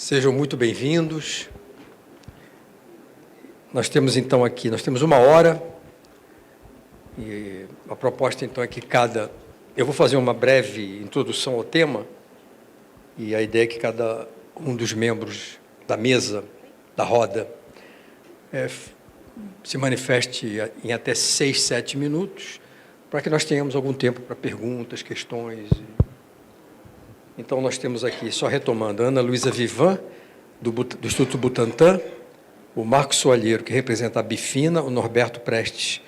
Sejam muito bem-vindos. Nós temos, então, aqui, nós temos 1 hora, e a proposta, então, é que eu vou fazer uma breve introdução ao tema, e a ideia é que cada um dos membros da mesa, da roda, se manifeste em até 6, 7 minutos, para que nós tenhamos algum tempo para perguntas, questões. Então, nós temos aqui, só retomando, a Ana Luísa Vivan, do Instituto Butantan, o Marcos Soalheiro, que representa a Bifina, o Norberto Prestes,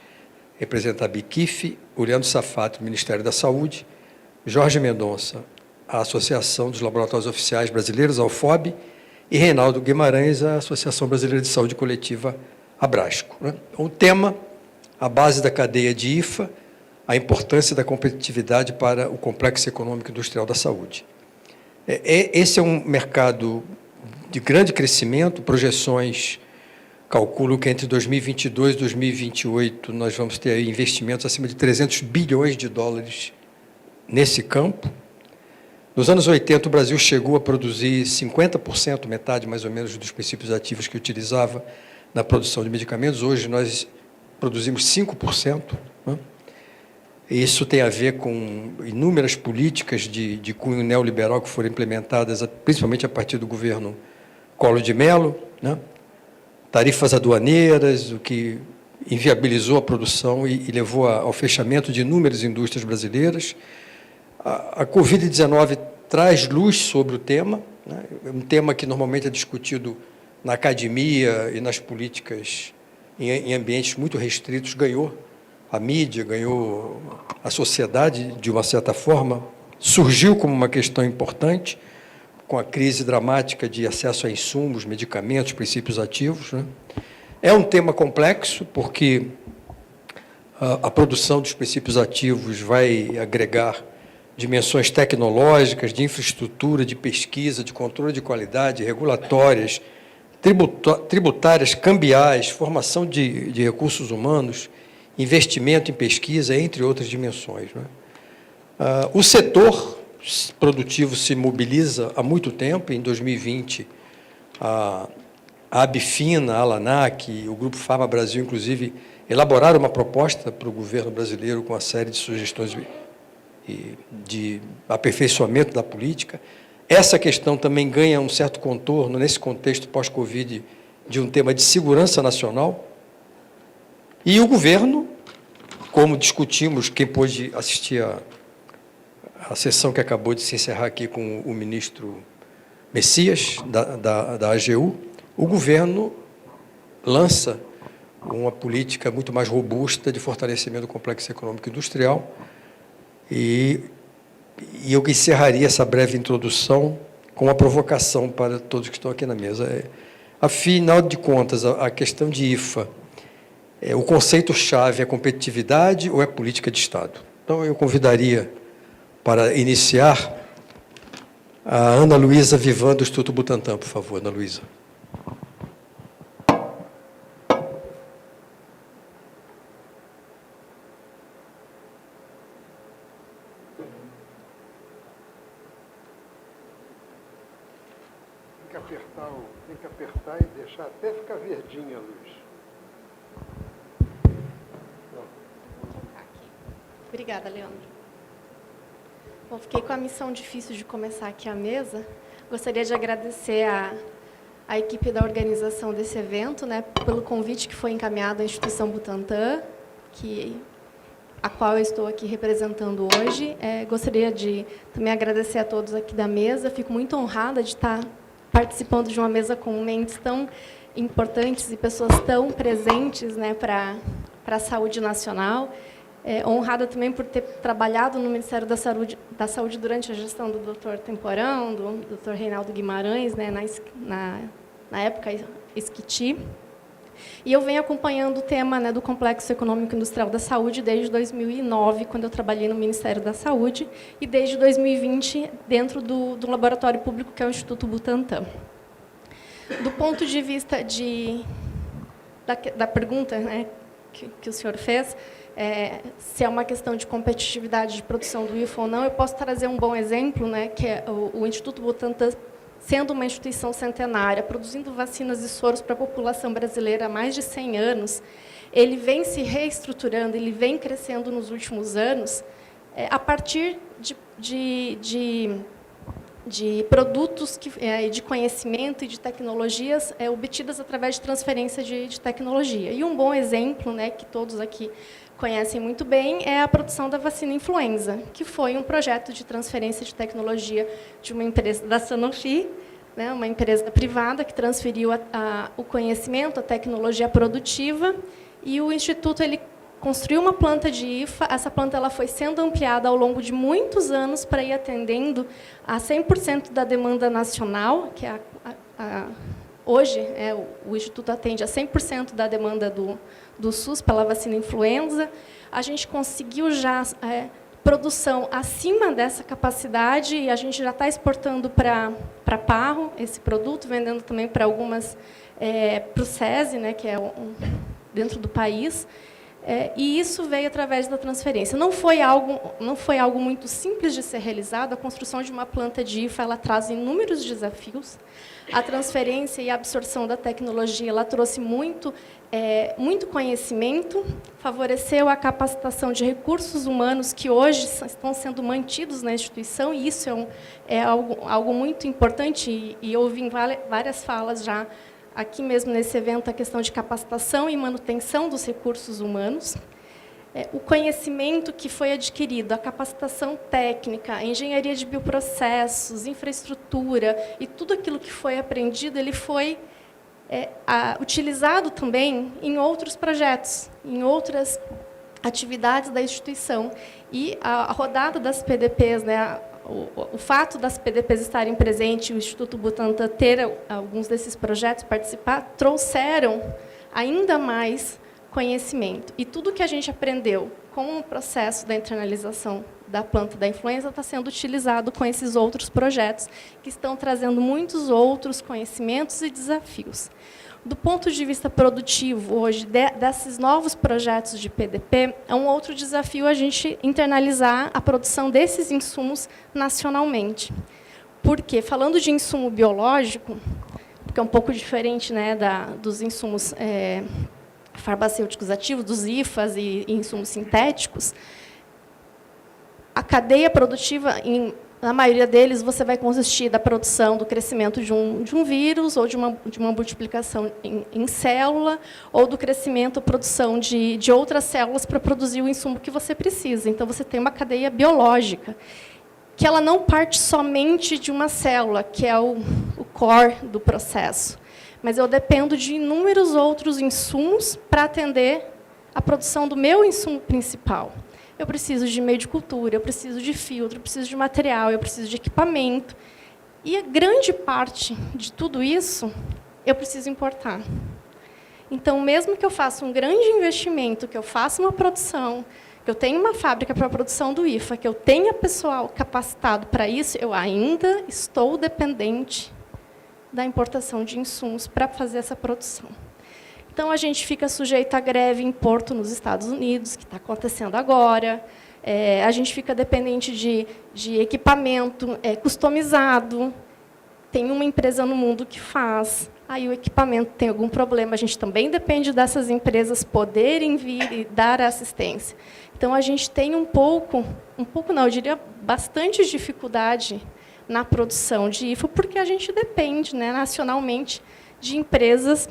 representa a Biquife, o Leandro Safato, do Ministério da Saúde, Jorge Mendonça, a Associação dos Laboratórios Oficiais Brasileiros, a UFOB, e Reinaldo Guimarães, a Associação Brasileira de Saúde Coletiva, Abrasco. O tema, a base da cadeia de IFA, a importância da competitividade para o complexo econômico industrial da saúde. Esse é um mercado de grande crescimento, projeções calculam que entre 2022 e 2028 nós vamos ter aí investimentos acima de 300 bilhões de dólares nesse campo. Nos anos 80, o Brasil chegou a produzir 50%, metade mais ou menos, dos princípios ativos que utilizava na produção de medicamentos. Hoje nós produzimos 5%, né? Isso tem a ver com inúmeras políticas de cunho neoliberal que foram implementadas, principalmente a partir do governo Collor de Mello, né? Tarifas aduaneiras, o que inviabilizou a produção e levou ao fechamento de inúmeras indústrias brasileiras. A Covid-19 traz luz sobre o tema, né? É um tema que normalmente é discutido na academia e nas políticas em ambientes muito restritos, ganhou a mídia, ganhou a sociedade, de uma certa forma, surgiu como uma questão importante, com a crise dramática de acesso a insumos, medicamentos, princípios ativos, né? É um tema complexo, porque a produção dos princípios ativos vai agregar dimensões tecnológicas, de infraestrutura, de pesquisa, de controle de qualidade, regulatórias, tributárias, cambiais, formação de recursos humanos, investimento em pesquisa, entre outras dimensões, né? O setor produtivo se mobiliza há muito tempo. Em 2020, a Abifina, a Alanac, o Grupo Farma Brasil, inclusive, elaboraram uma proposta para o governo brasileiro com uma série de sugestões de aperfeiçoamento da política. Essa questão também ganha um certo contorno, nesse contexto pós-Covid, de um tema de segurança nacional. E o governo, como discutimos, quem pôde assistir a sessão que acabou de se encerrar aqui com o ministro Messias, da AGU, o governo lança uma política muito mais robusta de fortalecimento do complexo econômico industrial. E eu encerraria essa breve introdução com uma provocação para todos que estão aqui na mesa. Afinal de contas, a questão de IFA, o conceito-chave é competitividade ou é política de Estado? Então, eu convidaria, para iniciar, a Ana Luísa Vivan, do Instituto Butantan, por favor, Ana Luísa. Tem que apertar e deixar até ficar verdinha a luz. Obrigada, Leandro. Bom, fiquei com a missão difícil de começar aqui a mesa. Gostaria de agradecer a equipe da organização desse evento, né, pelo convite que foi encaminhado à Instituição Butantan, a qual eu estou aqui representando hoje. Gostaria de também agradecer a todos aqui da mesa. Fico muito honrada de estar participando de uma mesa com mentes tão importantes e pessoas tão presentes, né, para a saúde nacional. Honrada também por ter trabalhado no Ministério da Saúde durante a gestão do Dr. Temporão, do Dr. Reinaldo Guimarães, né, na época Esquiti. E eu venho acompanhando o tema, né, do Complexo Econômico Industrial da Saúde desde 2009, quando eu trabalhei no Ministério da Saúde, e desde 2020 dentro do laboratório público que é o Instituto Butantan. Do ponto de vista da pergunta, né, que o senhor fez, se é uma questão de competitividade de produção do IFA ou não, eu posso trazer um bom exemplo, né, que é o Instituto Butantan sendo uma instituição centenária, produzindo vacinas e soros para a população brasileira há mais de 100 anos, ele vem se reestruturando, ele vem crescendo nos últimos anos, a partir de produtos, de conhecimento e de tecnologias obtidas através de transferência de tecnologia. E um bom exemplo, né, que todos aqui conhecem muito bem, é a produção da vacina influenza, que foi um projeto de transferência de tecnologia de uma empresa da Sanofi, né, uma empresa privada que transferiu o conhecimento, a tecnologia produtiva, e o Instituto ele construiu uma planta de IFA. Essa planta ela foi sendo ampliada ao longo de muitos anos para ir atendendo a 100% da demanda nacional, que hoje o Instituto atende a 100% da demanda do SUS pela vacina influenza. A gente conseguiu já produção acima dessa capacidade e a gente já está exportando para Parro esse produto, vendendo também para algumas, para o SESI, né, que é dentro do país. E isso veio através da transferência. Não foi algo muito simples de ser realizado. A construção de uma planta de IFA ela traz inúmeros desafios. A transferência e a absorção da tecnologia ela trouxe muito conhecimento, favoreceu a capacitação de recursos humanos que hoje estão sendo mantidos na instituição, e isso é algo muito importante, e eu ouvi em várias falas já aqui mesmo nesse evento, a questão de capacitação e manutenção dos recursos humanos. O conhecimento que foi adquirido, a capacitação técnica, a engenharia de bioprocessos, infraestrutura, e tudo aquilo que foi aprendido, ele foi utilizado também em outros projetos, em outras atividades da instituição. E a rodada das PDPs, né, o fato das PDPs estarem presentes, o Instituto Butantan ter alguns desses projetos, participar, trouxeram ainda mais conhecimento. E tudo que a gente aprendeu com o processo da internalização da planta da influenza está sendo utilizado com esses outros projetos, que estão trazendo muitos outros conhecimentos e desafios. Do ponto de vista produtivo, hoje, desses novos projetos de PDP, é um outro desafio a gente internalizar a produção desses insumos nacionalmente. Por quê? Falando de insumo biológico, que é um pouco diferente, né, dos insumos farmacêuticos ativos, dos IFAs e insumos sintéticos, a cadeia produtiva, na maioria deles, você vai consistir da produção, do crescimento de um vírus, ou de uma multiplicação em célula, ou do crescimento, produção de outras células para produzir o insumo que você precisa. Então, você tem uma cadeia biológica, que ela não parte somente de uma célula, que é o core do processo, mas eu dependo de inúmeros outros insumos para atender a produção do meu insumo principal. Eu preciso de meio de cultura, eu preciso de filtro, eu preciso de material, eu preciso de equipamento. E a grande parte de tudo isso, eu preciso importar. Então, mesmo que eu faça um grande investimento, que eu faça uma produção, que eu tenha uma fábrica para a produção do IFA, que eu tenha pessoal capacitado para isso, eu ainda estou dependente da importação de insumos para fazer essa produção. Então, a gente fica sujeito à greve em Porto, nos Estados Unidos, que está acontecendo agora. A gente fica dependente de equipamento customizado. Tem uma empresa no mundo que faz. Aí o equipamento tem algum problema. A gente também depende dessas empresas poderem vir e dar assistência. Então, a gente tem um pouco não, eu diria bastante dificuldade na produção de IFA, porque a gente depende, né, nacionalmente de empresas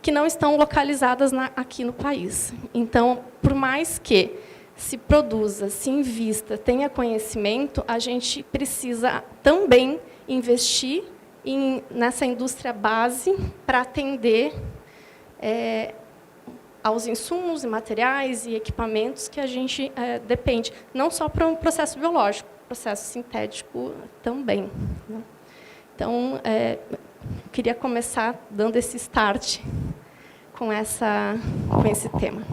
que não estão localizadas aqui no país. Então, por mais que se produza, se invista, tenha conhecimento, a gente precisa também investir nessa indústria base para atender aos insumos e materiais e equipamentos que a gente depende, não só para um processo biológico, processo sintético também, né? Então, queria começar dando esse start com esse tema.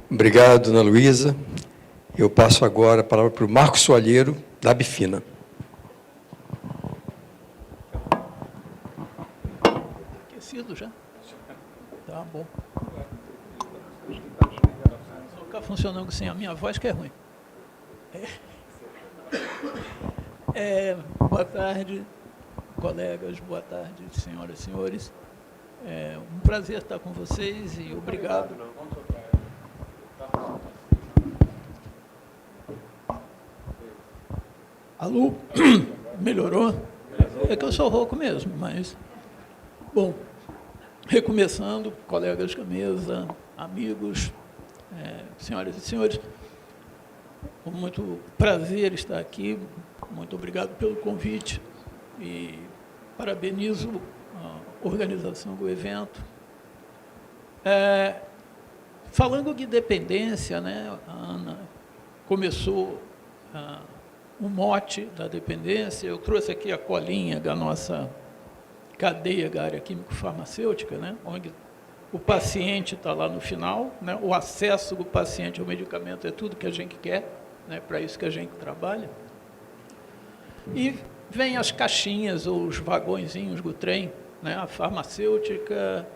Obrigado, Ana Luísa. Eu passo agora a palavra para o Marcos Soalheiro, da Bifina. Aquecido já? Tá bom. Só ficar funcionando sem a minha voz que é ruim. Boa tarde, colegas, boa tarde, senhoras e senhores. É um prazer estar com vocês e obrigado. Alô? Melhorou? É que eu sou rouco mesmo, mas... Bom, recomeçando, colegas da mesa, amigos, senhoras e senhores, com muito prazer estar aqui, muito obrigado pelo convite e parabenizo a organização do evento. Falando de dependência, né, a Ana começou o mote da dependência, eu trouxe aqui a colinha da nossa cadeia da área químico-farmacêutica, né, onde o paciente está lá no final, né, o acesso do paciente ao medicamento é tudo que a gente quer, né, para isso que a gente trabalha. E vem as caixinhas, ou os vagõezinhos do trem, né, a farmacêutica,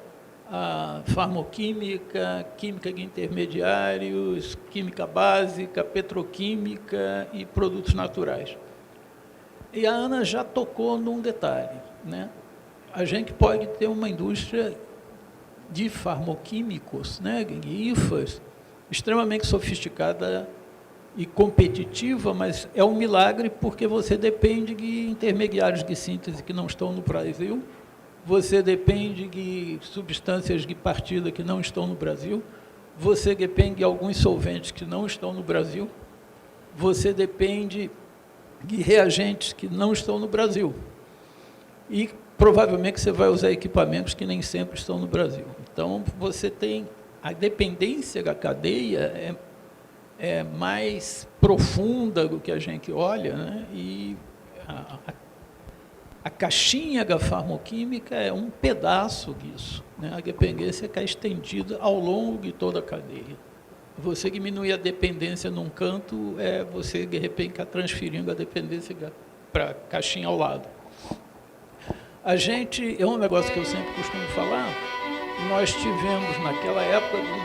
a farmoquímica, química de intermediários, química básica, petroquímica e produtos naturais. E a Ana já tocou num detalhe, né? A gente pode ter uma indústria de farmoquímicos, né, de IFAs, extremamente sofisticada e competitiva, mas é um milagre porque você depende de intermediários de síntese que não estão no Brasil, você depende de substâncias de partida que não estão no Brasil, você depende de alguns solventes que não estão no Brasil, você depende de reagentes que não estão no Brasil. E provavelmente você vai usar equipamentos que nem sempre estão no Brasil. Então, você tem a dependência da cadeia é mais profunda do que a gente olha, né? E a caixinha da farmoquímica é um pedaço disso, né? A dependência que é estendida ao longo de toda a cadeia. Você diminuir a dependência num canto, você, de repente, está transferindo a dependência para a caixinha ao lado. A gente, é um negócio que eu sempre costumo falar, nós tivemos, naquela época dos 80,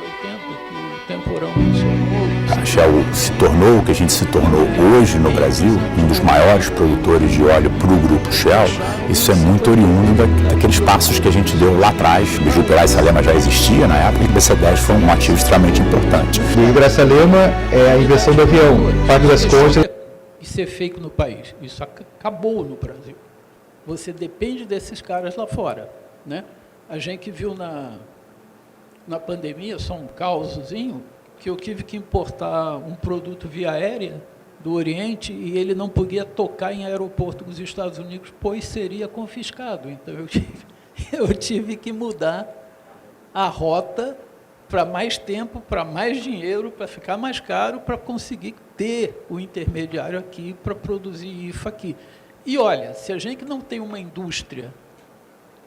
que o temporão funcionou. A Shell se tornou o que a gente se tornou hoje no Brasil, um dos maiores produtores de óleo para o grupo Shell. Isso é muito oriundo daqueles passos que a gente deu lá atrás. O Biju Perá e Salema já existia na época, e o BC10 foi um ativo extremamente importante. Biju Perá e Salema é a invenção do avião, Parque das Conchas. E ser feito no país. Isso acabou no Brasil. Você depende desses caras lá fora, né? A gente viu na pandemia, só um causozinho, que eu tive que importar um produto via aérea do Oriente e ele não podia tocar em aeroporto dos Estados Unidos, pois seria confiscado. Então, eu tive que mudar a rota para mais tempo, para mais dinheiro, para ficar mais caro, para conseguir ter o intermediário aqui para produzir IFA aqui. E, olha, se a gente não tem uma indústria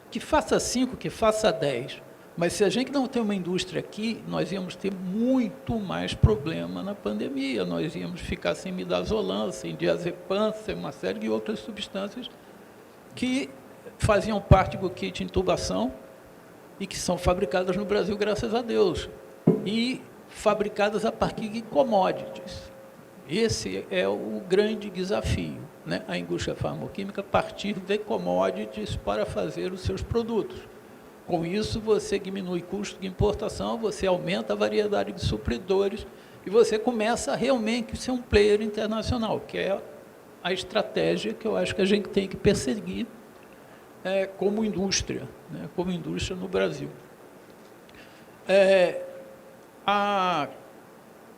que faça 5, que faça 10, mas se a gente não tem uma indústria aqui, nós íamos ter muito mais problema na pandemia, nós íamos ficar sem midazolam, sem diazepam, sem uma série de outras substâncias que faziam parte do kit intubação e que são fabricadas no Brasil, graças a Deus, e fabricadas a partir de commodities. Esse é o grande desafio, né? A indústria farmoquímica partir de commodities para fazer os seus produtos. Com isso, você diminui o custo de importação, você aumenta a variedade de supridores e você começa a realmente ser um player internacional, que é a estratégia que eu acho que a gente tem que perseguir como indústria, né? Como indústria no Brasil. A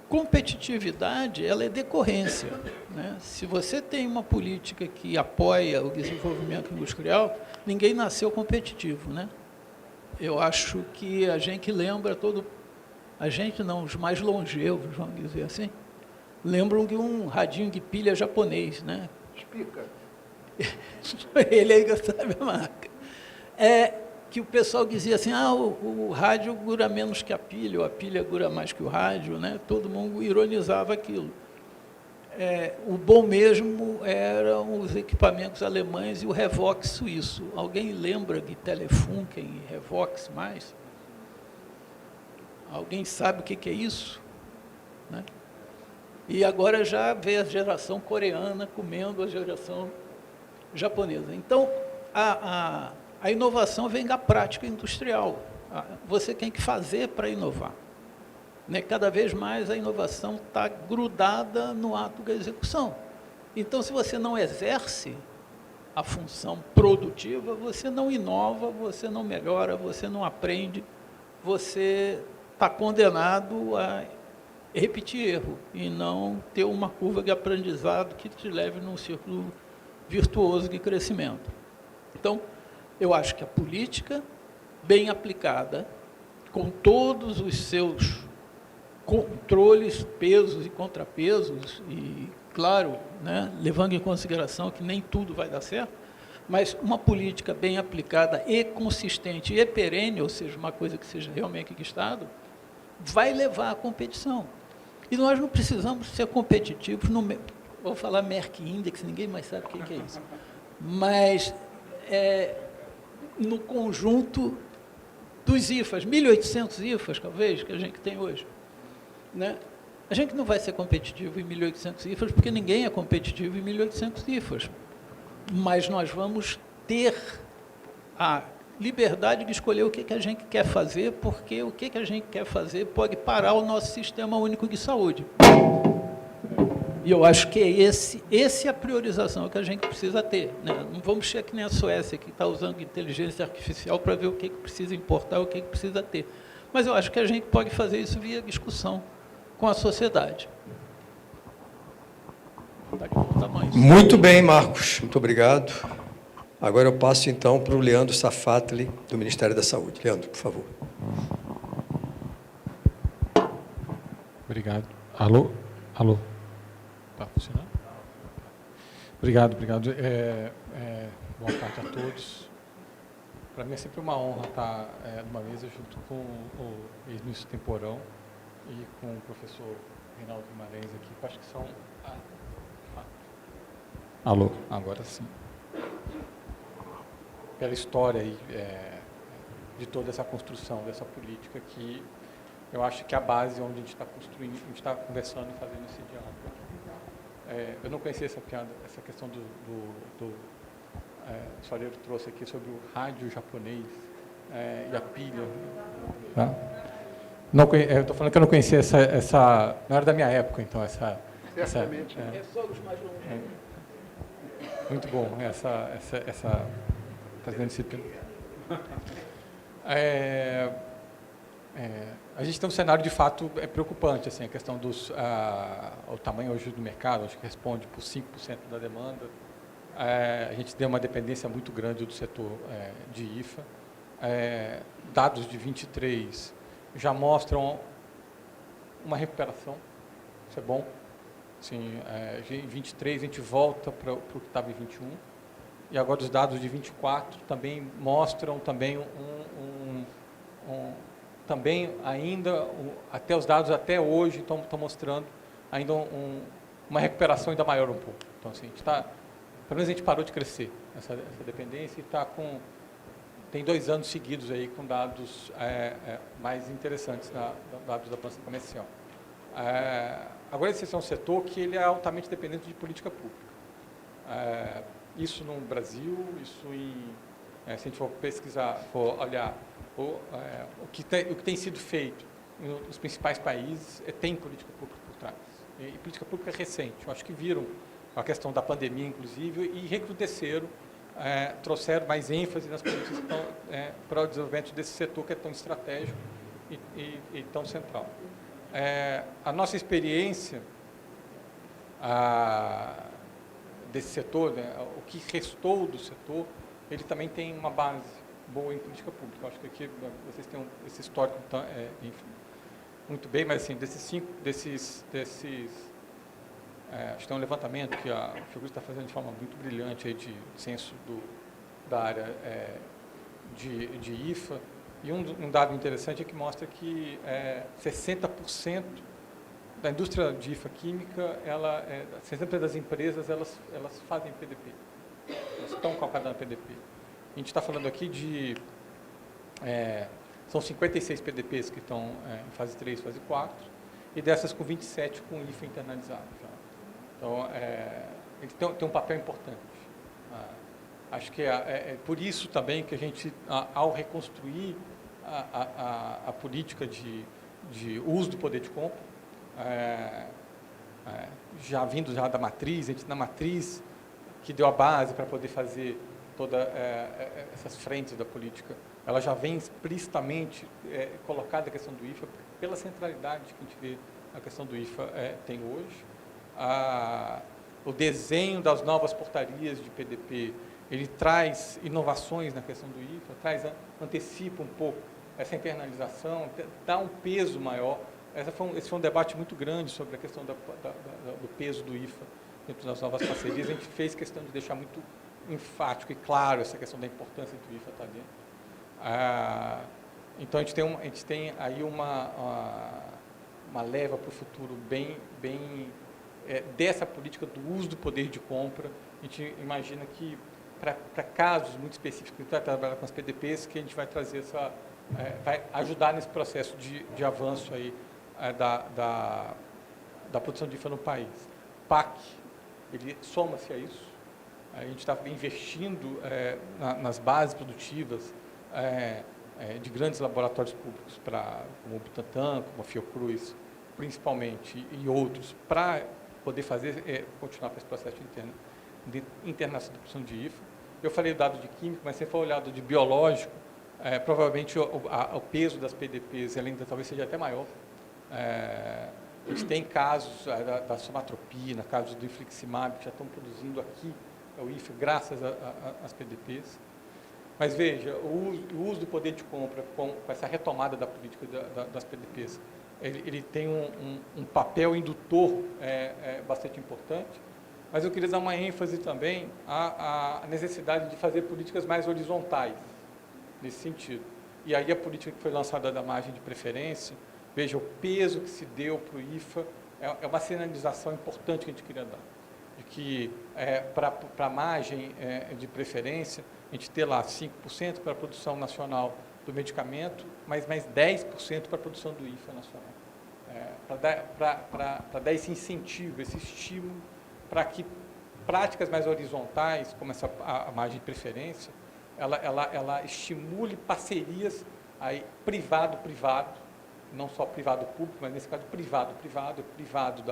competitividade, ela é decorrência, né? Se você tem uma política que apoia o desenvolvimento industrial, ninguém nasceu competitivo, né? Eu acho que a gente lembra a gente não, os mais longevos, vamos dizer assim, lembram de um radinho de pilha japonês, né? Explica. Ele ainda sabe a marca. Que o pessoal dizia assim, o rádio dura menos que a pilha, ou a pilha dura mais que o rádio, né? Todo mundo ironizava aquilo. O bom mesmo eram os equipamentos alemães e o Revox suíço. Alguém lembra de Telefunken e Revox mais? Alguém sabe o que é isso? Né? E agora já vê a geração coreana comendo a geração japonesa. Então, a inovação vem da prática industrial. Você tem que fazer para inovar. Né? Cada vez mais a inovação está grudada no ato da execução. Então, se você não exerce a função produtiva, você não inova, você não melhora, você não aprende, você está condenado a repetir erro e não ter uma curva de aprendizado que te leve num círculo virtuoso de crescimento. Então, eu acho que a política, bem aplicada, com todos os seus controles, pesos e contrapesos, e, claro, né, levando em consideração que nem tudo vai dar certo, mas uma política bem aplicada e consistente e perene, ou seja, uma coisa que seja realmente de Estado, vai levar à competição. E nós não precisamos ser competitivos no... Vou falar Merck Index, ninguém mais sabe o que é isso. Mas no conjunto dos IFAs, 1.800 IFAs, talvez, que a gente tem hoje. Né? A gente não vai ser competitivo em 1.800 IFAs, porque ninguém é competitivo em 1.800 IFAs. Mas nós vamos ter a liberdade de escolher o que a gente quer fazer, porque o que a gente quer fazer pode parar o nosso sistema único de saúde. E eu acho que esse é a priorização que a gente precisa ter. Né? Não vamos chegar que nem a Suécia, que está usando inteligência artificial para ver o que precisa importar, o que precisa ter. Mas eu acho que a gente pode fazer isso via discussão com a sociedade. Muito bem, Marcos. Muito obrigado. Agora eu passo, então, para o Leandro Safatli, do Ministério da Saúde. Leandro, por favor. Obrigado. Alô? Alô? Está funcionando? Obrigado. Boa tarde a todos. Para mim é sempre uma honra estar numa mesa junto com o ex-ministro Temporão e com o professor Reinaldo Guimarães aqui, que acho que são... Alô? Agora sim. Pela história aí, de toda essa construção, dessa política que eu acho que é a base onde a gente está construindo, a gente está conversando e fazendo esse diálogo aqui. Eu não conhecia essa piada, essa questão o Soleiro trouxe aqui sobre o rádio japonês e a pilha. Tá? Eu estou falando que eu não conhecia essa não era da minha época, então Certamente. É só os mais longos. Muito bom, essa está dizendo disciplina. A gente tem um cenário, de fato, preocupante, assim, a questão o tamanho hoje do mercado, acho que responde por 5% da demanda. A gente tem uma dependência muito grande do setor de IFA. Dados de 23 já mostram uma recuperação, isso é bom. Assim, em 23 a gente volta para o que estava em 21. E agora os dados de 24 também mostram também também ainda, até os dados até hoje estão mostrando ainda uma recuperação ainda maior um pouco. Então, assim, a gente está, pelo menos a gente parou de crescer essa dependência e está tem 2 anos seguidos aí com dados mais interessantes, dados da balança comercial. Agora, esse é um setor que ele é altamente dependente de política pública. Isso no Brasil, se a gente for pesquisar, for olhar o que tem sido feito nos principais países, tem política pública por trás. E política pública recente. Eu acho que viram a questão da pandemia, inclusive, e recrudesceram, trouxeram mais ênfase nas políticas que estão para o desenvolvimento desse setor que é tão estratégico e tão central. A nossa experiência desse setor, né, o que restou do setor, ele também tem uma base boa em política pública. Eu acho que aqui vocês têm esse histórico enfim, muito bem, mas assim, acho que tem um levantamento que a Fiocruz está fazendo de forma muito brilhante aí de censo da área de IFA, e um dado interessante é que mostra que 60% da indústria de IFA química, 60% das empresas, elas fazem PDP. Elas estão calcadas na PDP. A gente está falando aqui são 56 PDPs que estão em fase 3, fase 4, e dessas com 27 com IFA internalizado. Já. Então, ele tem um papel importante. Acho que é por isso também que a gente, ao reconstruir a política de uso do poder de compra, já vindo já da matriz, a gente na matriz que deu a base para poder fazer todas essas frentes da política, ela já vem explicitamente colocada a questão do IFA pela centralidade que a gente vê a questão do IFA tem hoje. O desenho das novas portarias de PDP, ele traz inovações na questão do IFA, antecipa um pouco essa internalização, dá um peso maior. Esse foi um debate muito grande sobre a questão do peso do IFA dentro das novas parcerias. A gente fez questão de deixar muito enfático e claro essa questão da importância do IFA estar dentro. Então, a gente tem aí uma leva para o futuro bem dessa política do uso do poder de compra. A gente imagina que, para casos muito específicos, a gente vai trabalhar com as PDPs, que a gente vai trazer vai ajudar nesse processo de avanço aí, da produção de IFA no país. PAC, ele soma-se a isso. A gente está investindo nas bases produtivas de grandes laboratórios públicos, como o Butantan, como a Fiocruz, principalmente, e outros, para poder continuar com esse processo de internacionalização da produção de IFA. Eu falei o dado de químico, mas se for olhado de biológico, provavelmente o peso das PDPs ainda talvez seja até maior. A gente tem casos da somatropina, casos do infliximab, que já estão produzindo aqui o IFA graças às PDPs. Mas veja, o uso do poder de compra com essa retomada da política das PDPs, ele tem um papel indutor bastante importante, mas eu queria dar uma ênfase também à necessidade de fazer políticas mais horizontais, nesse sentido. E aí a política que foi lançada da margem de preferência, veja, o peso que se deu para o IFA, é uma sinalização importante que a gente queria dar, de que para a margem de preferência, a gente ter lá 5% para a produção nacional do medicamento, mas mais 10% para a produção do IFA nacional. Para dar esse incentivo, esse estímulo, para que práticas mais horizontais, como a margem de preferência, ela estimule parcerias privado-privado, não só privado-público, mas nesse caso privado-privado, privado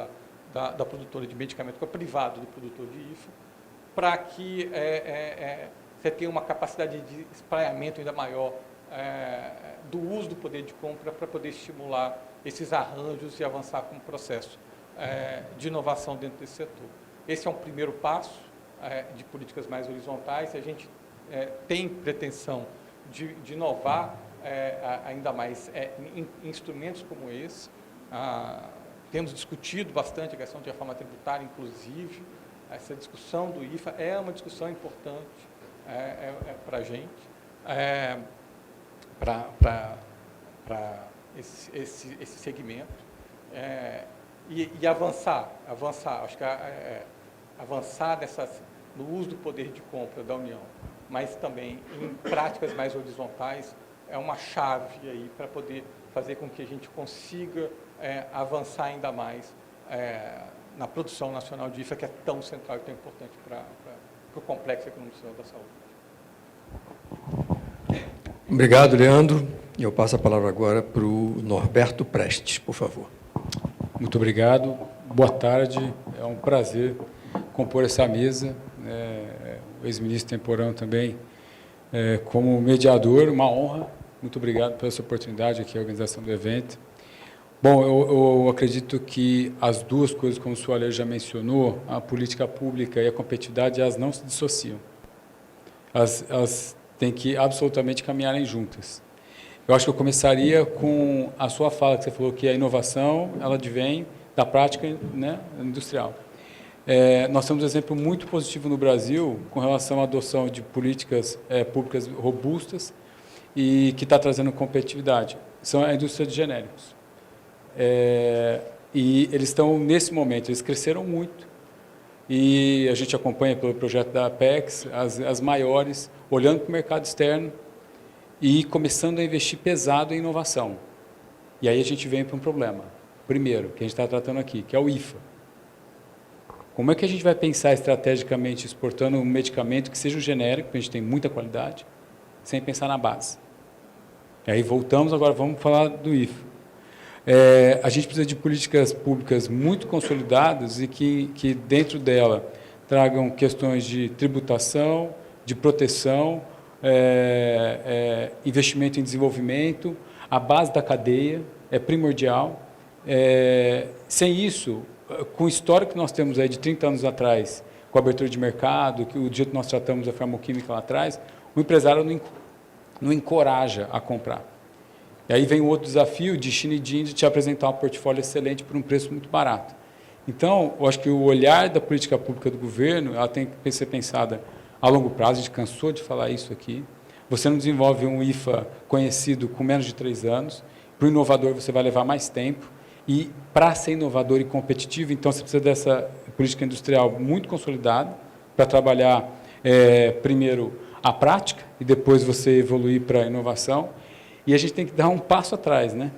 da produtora de medicamento com o privado do produtor de IFA, para que você tenha uma capacidade de espraiamento ainda maior do uso do poder de compra para poder estimular esses arranjos e avançar com o processo de inovação dentro desse setor. Esse é um primeiro passo de políticas mais horizontais. A gente tem pretensão de inovar ainda mais em instrumentos como esse. Temos discutido bastante a questão de reforma tributária, inclusive. Essa discussão do IFA é uma discussão importante para a gente, para esse segmento. E avançar, acho que avançar no uso do poder de compra da União, mas também em práticas mais horizontais, é uma chave aí para poder fazer com que a gente consiga avançar ainda mais na produção nacional de IFA, que é tão central e tão importante para o complexo econômico da saúde. Obrigado, Leandro. Eu passo a palavra agora para o Norberto Prestes, por favor. Muito obrigado. Boa tarde. É um prazer compor essa mesa. O ex-ministro Temporão também, como mediador, uma honra. Muito obrigado pela sua oportunidade aqui, a organização do evento. Bom, eu acredito que as duas coisas, como o senhor Ale já mencionou, a política pública e a competitividade, elas não se dissociam. Elas têm que absolutamente caminharem juntas. Eu acho que eu começaria com a sua fala, que você falou que a inovação, ela advém da prática, né, industrial. Nós temos um exemplo muito positivo no Brasil com relação à adoção de políticas públicas robustas e que está trazendo competitividade. São a indústria de genéricos. E eles estão, nesse momento, eles cresceram muito. E a gente acompanha pelo projeto da Apex, as maiores, olhando para o mercado externo e começando a investir pesado em inovação. E aí a gente vem para um problema. primeiro, que a gente está tratando aqui, que é o IFA. Como é que a gente vai pensar estrategicamente exportando um medicamento que seja um genérico, porque a gente tem muita qualidade, sem pensar na base? E aí voltamos, agora vamos falar do IFA. A gente precisa de políticas públicas muito consolidadas e que dentro dela tragam questões de tributação, de proteção, investimento em desenvolvimento, a base da cadeia é primordial. Sem isso, com o histórico que nós temos aí de 30 anos atrás, com a abertura de mercado, que o jeito que nós tratamos a farmacoquímica lá atrás, o empresário não encoraja a comprar. E aí vem o outro desafio de China e de Índia te apresentar um portfólio excelente por um preço muito barato. Então, eu acho que o olhar da política pública do governo ela tem que ser pensada a longo prazo, a gente cansou de falar isso aqui. Você não desenvolve um IFA conhecido com menos de 3 anos, para o inovador você vai levar mais tempo, e para ser inovador e competitivo, então você precisa dessa política industrial muito consolidada, para trabalhar primeiro a prática, e depois você evoluir para a inovação. E a gente tem que dar um passo atrás, né?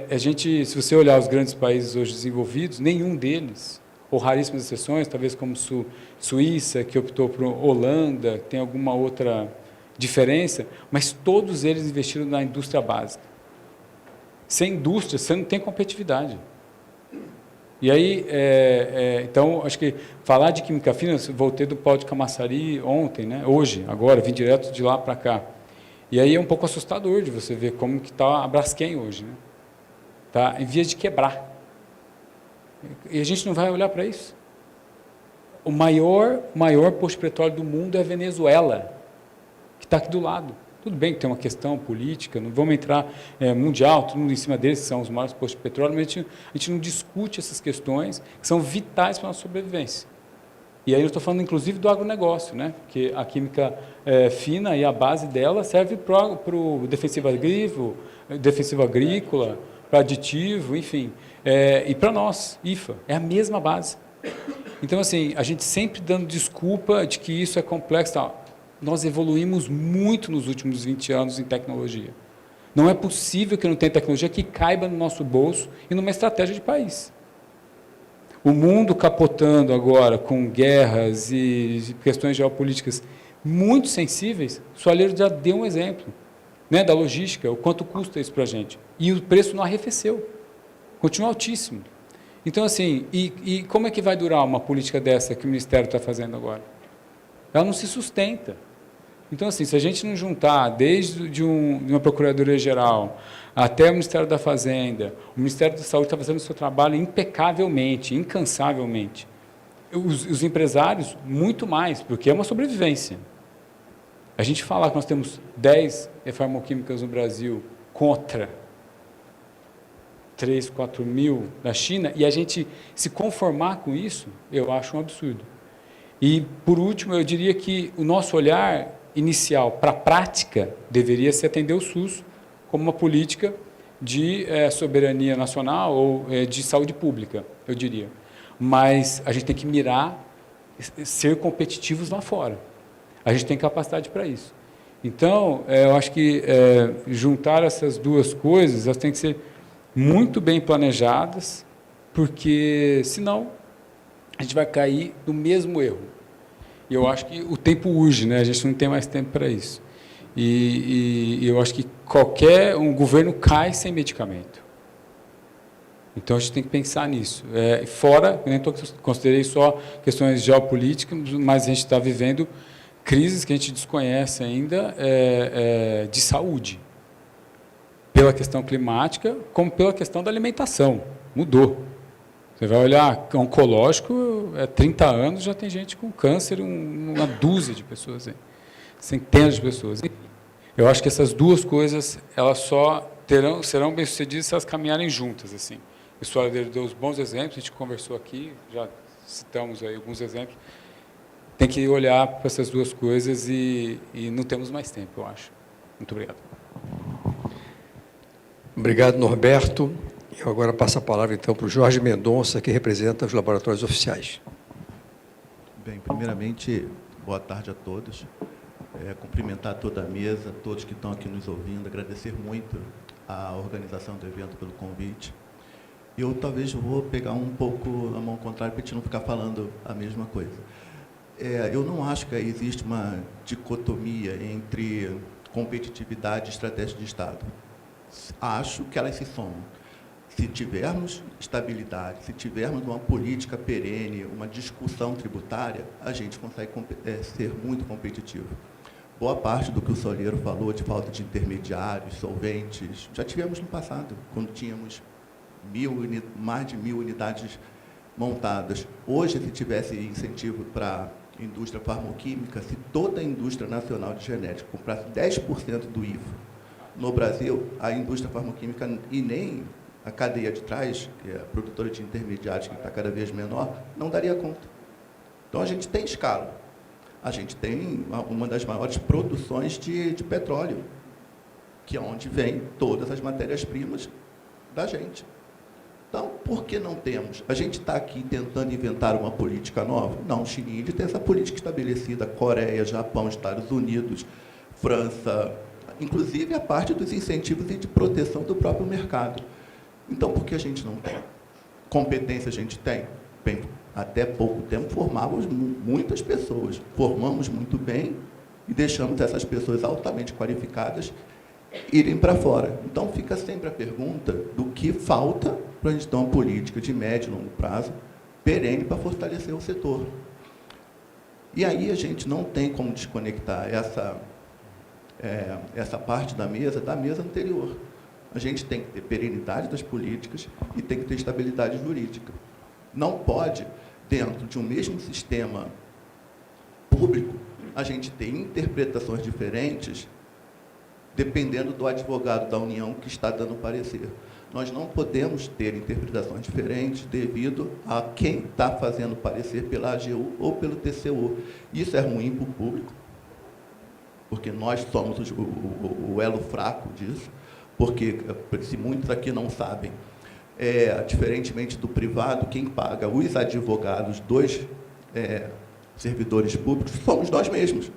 Se você olhar os grandes países hoje desenvolvidos, nenhum deles, ou raríssimas exceções, talvez como Suíça, que optou por Holanda, tem alguma outra diferença, mas todos eles investiram na indústria básica. Sem indústria, você não tem competitividade. E aí, então, acho que falar de química fina, voltei do pau de Camaçari ontem, né? Hoje, agora, vim direto de lá para cá. E aí é um pouco assustador de você ver como que está a Braskem hoje, né? Está em vias de quebrar. E a gente não vai olhar para isso. O maior posto de petróleo do mundo é a Venezuela, que está aqui do lado. Tudo bem que tem uma questão política, não vamos entrar mundial, todo mundo em cima deles, que são os maiores postos de petróleo, mas a gente não discute essas questões que são vitais para a nossa sobrevivência. E aí eu estou falando, inclusive, do agronegócio, né? Porque a química fina e a base dela serve para o defensivo agrícola, para aditivo, enfim. E para nós, IFA, é a mesma base. Então, assim, a gente sempre dando desculpa de que isso é complexo. Tá? Nós evoluímos muito nos últimos 20 anos em tecnologia. Não é possível que não tenha tecnologia que caiba no nosso bolso e numa estratégia de país. O mundo capotando agora com guerras e questões geopolíticas muito sensíveis, o Soalheiro já deu um exemplo, né, da logística, o quanto custa isso para a gente. E o preço não arrefeceu, continua altíssimo. Então, assim, e como é que vai durar uma política dessa que o Ministério está fazendo agora? Ela não se sustenta. Então, assim, se a gente não juntar desde de uma Procuradoria-Geral até o Ministério da Fazenda, o Ministério da Saúde está fazendo o seu trabalho impecavelmente, incansavelmente. Os empresários, muito mais, porque é uma sobrevivência. A gente falar que nós temos 10 farmacoquímicas no Brasil contra 3, 4 mil da China, e a gente se conformar com isso, eu acho um absurdo. E, por último, eu diria que o nosso olhar inicial para a prática deveria ser atender o SUS como uma política de soberania nacional ou de saúde pública, eu diria. Mas a gente tem que mirar ser competitivos lá fora. A gente tem capacidade para isso. Então, eu acho que juntar essas duas coisas, elas têm que ser muito bem planejadas, porque, senão, a gente vai cair no mesmo erro. E eu acho que o tempo urge, né? A gente não tem mais tempo para isso. E eu acho que um governo cai sem medicamento. Então, a gente tem que pensar nisso. Fora, eu nem considerei só questões geopolíticas, mas a gente está vivendo crises que a gente desconhece ainda de saúde. Pela questão climática, como pela questão da alimentação. Mudou. Você vai olhar, oncológico, 30 anos já tem gente com câncer, uma dúzia de pessoas, centenas de pessoas. Eu acho que essas duas coisas, elas só serão bem-sucedidas se elas caminharem juntas. Assim. O pessoal deu os bons exemplos, a gente conversou aqui, já citamos aí alguns exemplos. Tem que olhar para essas duas coisas e não temos mais tempo, eu acho. Muito obrigado. Obrigado, Norberto. Eu agora passo a palavra, então, para o Jorge Mendonça, que representa os laboratórios oficiais. Bem, primeiramente, boa tarde a todos. Cumprimentar toda a mesa, todos que estão aqui nos ouvindo, agradecer muito à organização do evento pelo convite. Eu talvez vou pegar um pouco a mão contrária para a gente não ficar falando a mesma coisa. Eu não acho que existe uma dicotomia entre competitividade e estratégia de Estado. Acho que elas se somam. Se tivermos estabilidade, se tivermos uma política perene, uma discussão tributária, a gente consegue ser muito competitivo. Boa parte do que o Solheiro falou de falta de intermediários, solventes, já tivemos no passado, quando tínhamos mais de 1.000 unidades montadas. Hoje, se tivesse incentivo para a indústria farmacêutica, se toda a indústria nacional de genética comprasse 10% do IFA, no Brasil, a indústria farmacêutica e nem a cadeia de trás, que é a produtora de intermediários, que está cada vez menor, não daria conta. Então, a gente tem escala. A gente tem uma das maiores produções de petróleo, que é onde vem todas as matérias-primas da gente. Então, por que não temos? A gente está aqui tentando inventar uma política nova? Não, o Chile tem essa política estabelecida, Coreia, Japão, Estados Unidos, França, inclusive a parte dos incentivos e de proteção do próprio mercado. Então, por que a gente não tem? Competência a gente tem? Bem, até pouco tempo formávamos muitas pessoas, formamos muito bem e deixamos essas pessoas altamente qualificadas irem para fora. Então, fica sempre a pergunta do que falta para a gente ter uma política de médio e longo prazo perene para fortalecer o setor. E aí a gente não tem como desconectar essa parte da mesa anterior. A gente tem que ter perenidade das políticas e tem que ter estabilidade jurídica. Não pode, dentro de um mesmo sistema público, a gente ter interpretações diferentes dependendo do advogado da União que está dando parecer. Nós não podemos ter interpretações diferentes devido a quem está fazendo parecer pela AGU ou pelo TCU. Isso é ruim para o público, porque nós somos o elo fraco disso, porque, se muitos aqui não sabem, diferentemente do privado, quem paga os advogados dos servidores públicos somos nós mesmos.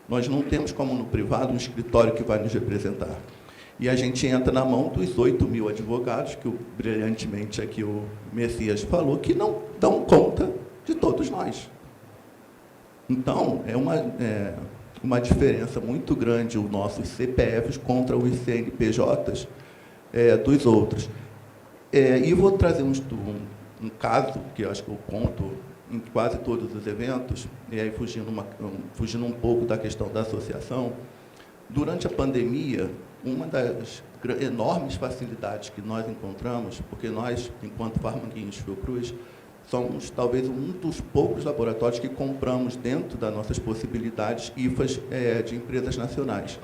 Nós não temos, como no privado, um escritório que vai nos representar. E a gente entra na mão dos 8.000 advogados, que brilhantemente aqui o Messias falou, que não dão conta de todos nós. Então, é uma diferença muito grande os nossos CPFs contra os CNPJs dos outros. E vou trazer um caso, que eu acho que eu conto em quase todos os eventos, e aí fugindo um pouco da questão da associação. Durante a pandemia, uma das enormes facilidades que nós encontramos, porque nós, enquanto Pharmanguinhos Fiocruz, somos talvez um dos poucos laboratórios que compramos dentro das nossas possibilidades IFAs de empresas nacionais.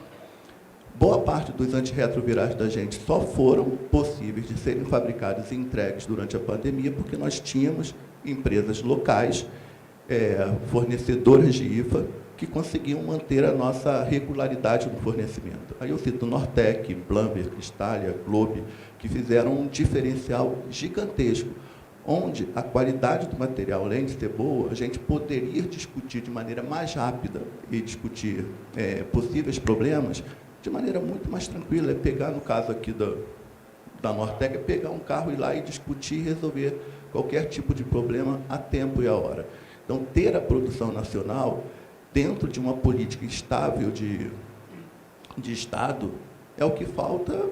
Boa parte dos antirretrovirais da gente só foram possíveis de serem fabricados e entregues durante a pandemia porque nós tínhamos empresas locais, fornecedoras de IFA, que conseguiam manter a nossa regularidade no fornecimento. Aí eu cito Nortec, Blamber, Cristália, Globe, que fizeram um diferencial gigantesco, onde a qualidade do material, além de ser boa, a gente poderia discutir de maneira mais rápida e discutir possíveis problemas de maneira muito mais tranquila. É pegar, no caso aqui da Nortec, é pegar um carro, ir lá e discutir e resolver qualquer tipo de problema a tempo e a hora. Então, ter a produção nacional dentro de uma política estável de Estado é o que falta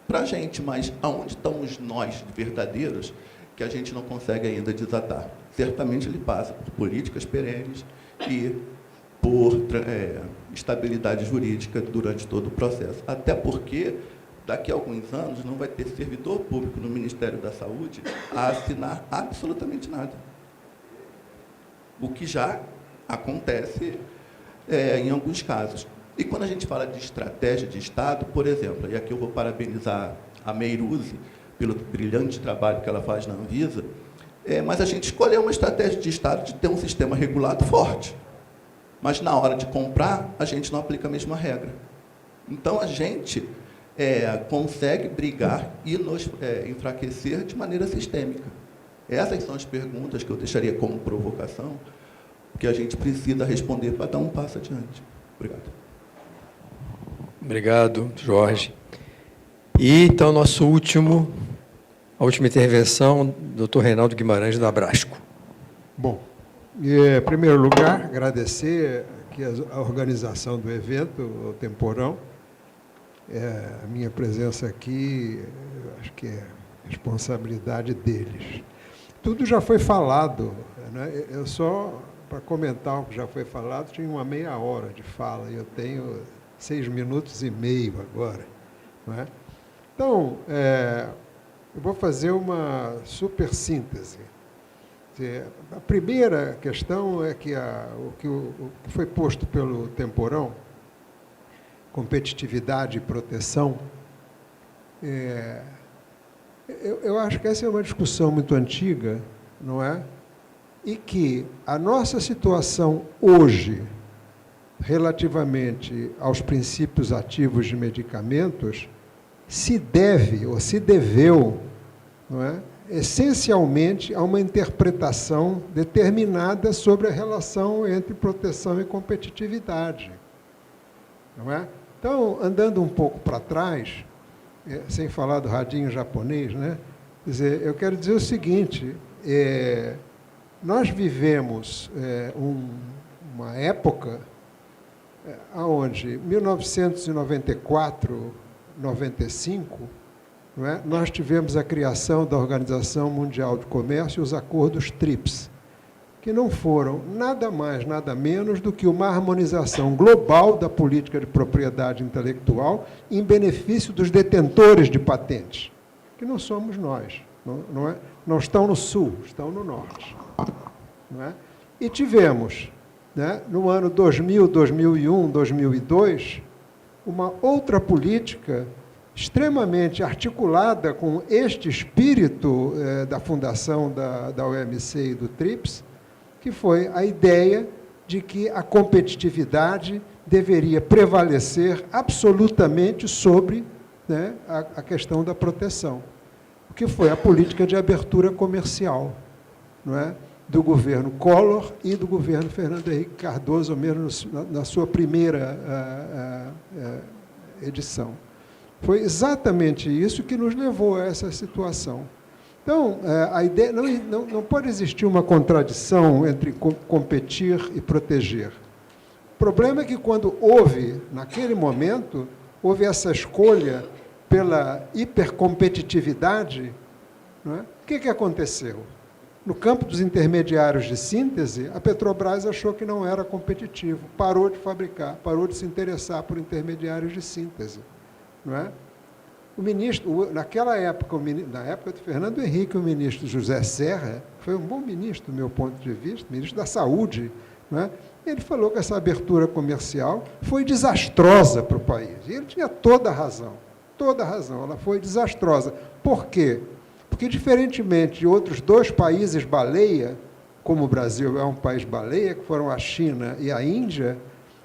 para a gente, mas aonde estão os nós verdadeiros que a gente não consegue ainda desatar? Certamente ele passa por políticas perenes e por estabilidade jurídica durante todo o processo. Até porque, daqui a alguns anos, não vai ter servidor público no Ministério da Saúde a assinar absolutamente nada. O que já acontece em alguns casos. E quando a gente fala de estratégia de Estado, por exemplo, e aqui eu vou parabenizar a Meiruzi pelo brilhante trabalho que ela faz na Anvisa, mas a gente escolheu uma estratégia de Estado de ter um sistema regulado forte. Mas, na hora de comprar, a gente não aplica a mesma regra. Então, a gente consegue brigar e nos enfraquecer de maneira sistêmica. Essas são as perguntas que eu deixaria como provocação, que a gente precisa responder para dar um passo adiante. Obrigado. Obrigado, Jorge. E, então, nosso último A última intervenção, doutor Reinaldo Guimarães, da Abrasco. Bom, em primeiro lugar, agradecer aqui a organização do evento, o Temporão. A minha presença aqui, acho que é responsabilidade deles. Tudo já foi falado, né? Eu só, para comentar o que já foi falado, tinha uma meia hora de fala, e eu tenho 6 minutos e meio agora. Não é? Então, eu vou fazer uma super síntese. A primeira questão é que o que foi posto pelo Temporão, competitividade e proteção, eu acho que essa é uma discussão muito antiga, não é? E que a nossa situação hoje, relativamente aos princípios ativos de medicamentos, se deve, ou se deveu, não é? Essencialmente a uma interpretação determinada sobre a relação entre proteção e competitividade. Não é? Então, andando um pouco para trás, sem falar do radinho japonês, né? Quer dizer, eu quero dizer o seguinte, nós vivemos uma época onde, 1994, 95, não é? Nós tivemos a criação da Organização Mundial do Comércio e os acordos TRIPS, que não foram nada mais, nada menos do que uma harmonização global da política de propriedade intelectual em benefício dos detentores de patentes, que não somos nós, não é? Não estão no sul, estão no norte. Não é? E tivemos, né, no ano 2000, 2001, 2002, uma outra política extremamente articulada com este espírito da fundação da OMC e do TRIPS, que foi a ideia de que a competitividade deveria prevalecer absolutamente sobre, né, a questão da proteção, o que foi a política de abertura comercial, não é? Do governo Collor e do governo Fernando Henrique Cardoso, ao menos na sua primeira edição. Foi exatamente isso que nos levou a essa situação. Então, a ideia não pode existir uma contradição entre competir e proteger. O problema é que, quando houve, naquele momento, houve essa escolha pela hipercompetitividade, não é? O que aconteceu? No campo dos intermediários de síntese, a Petrobras achou que não era competitivo, parou de fabricar, parou de se interessar por intermediários de síntese. Não é? O ministro, naquela época, na época de Fernando Henrique, o ministro José Serra, foi um bom ministro, do meu ponto de vista, ministro da Saúde, não é? Ele falou que essa abertura comercial foi desastrosa para o país. E ele tinha toda a razão, ela foi desastrosa. Por quê? Porque, diferentemente de outros 2 países baleia, como o Brasil é um país baleia, que foram a China e a Índia,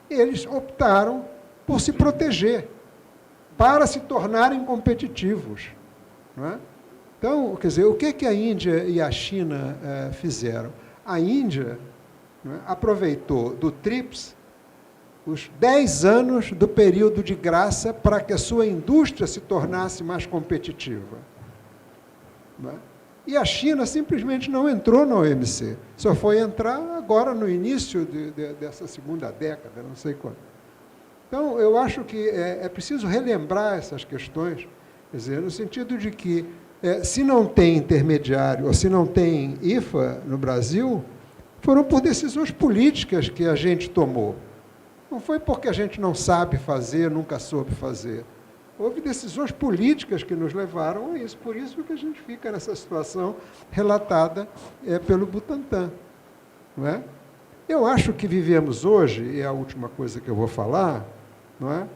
eles optaram por se proteger, para se tornarem competitivos. Não é? Então, quer dizer, o que a Índia e a China fizeram? A Índia, não é, aproveitou do TRIPS os 10 anos do período de graça para que a sua indústria se tornasse mais competitiva. Não é? E a China simplesmente não entrou na OMC, só foi entrar agora no início dessa segunda década, não sei quando. Então, eu acho que é preciso relembrar essas questões, quer dizer, no sentido de que, se não tem intermediário, ou se não tem IFA no Brasil, foram por decisões políticas que a gente tomou. Não foi porque a gente não sabe fazer, nunca soube fazer. Houve decisões políticas que nos levaram a isso, por isso que a gente fica nessa situação relatada pelo Butantan. Não é? Eu acho que vivemos hoje, e é a última coisa que eu vou falar, não é?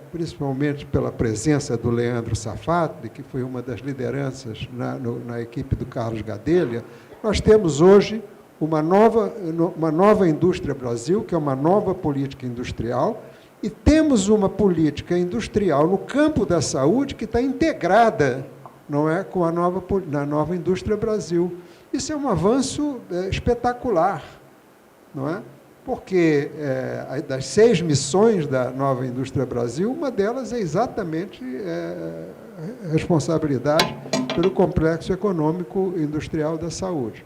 Principalmente pela presença do Leandro Safadli, que foi uma das lideranças na equipe do Carlos Gadelha, nós temos hoje uma nova indústria Brasil, que é uma nova política industrial, e temos uma política industrial no campo da saúde que está integrada, não é, com na nova indústria Brasil. Isso é um avanço espetacular, não é? porque das 6 missões da Nova Indústria Brasil, uma delas é exatamente responsabilidade pelo complexo econômico industrial da saúde.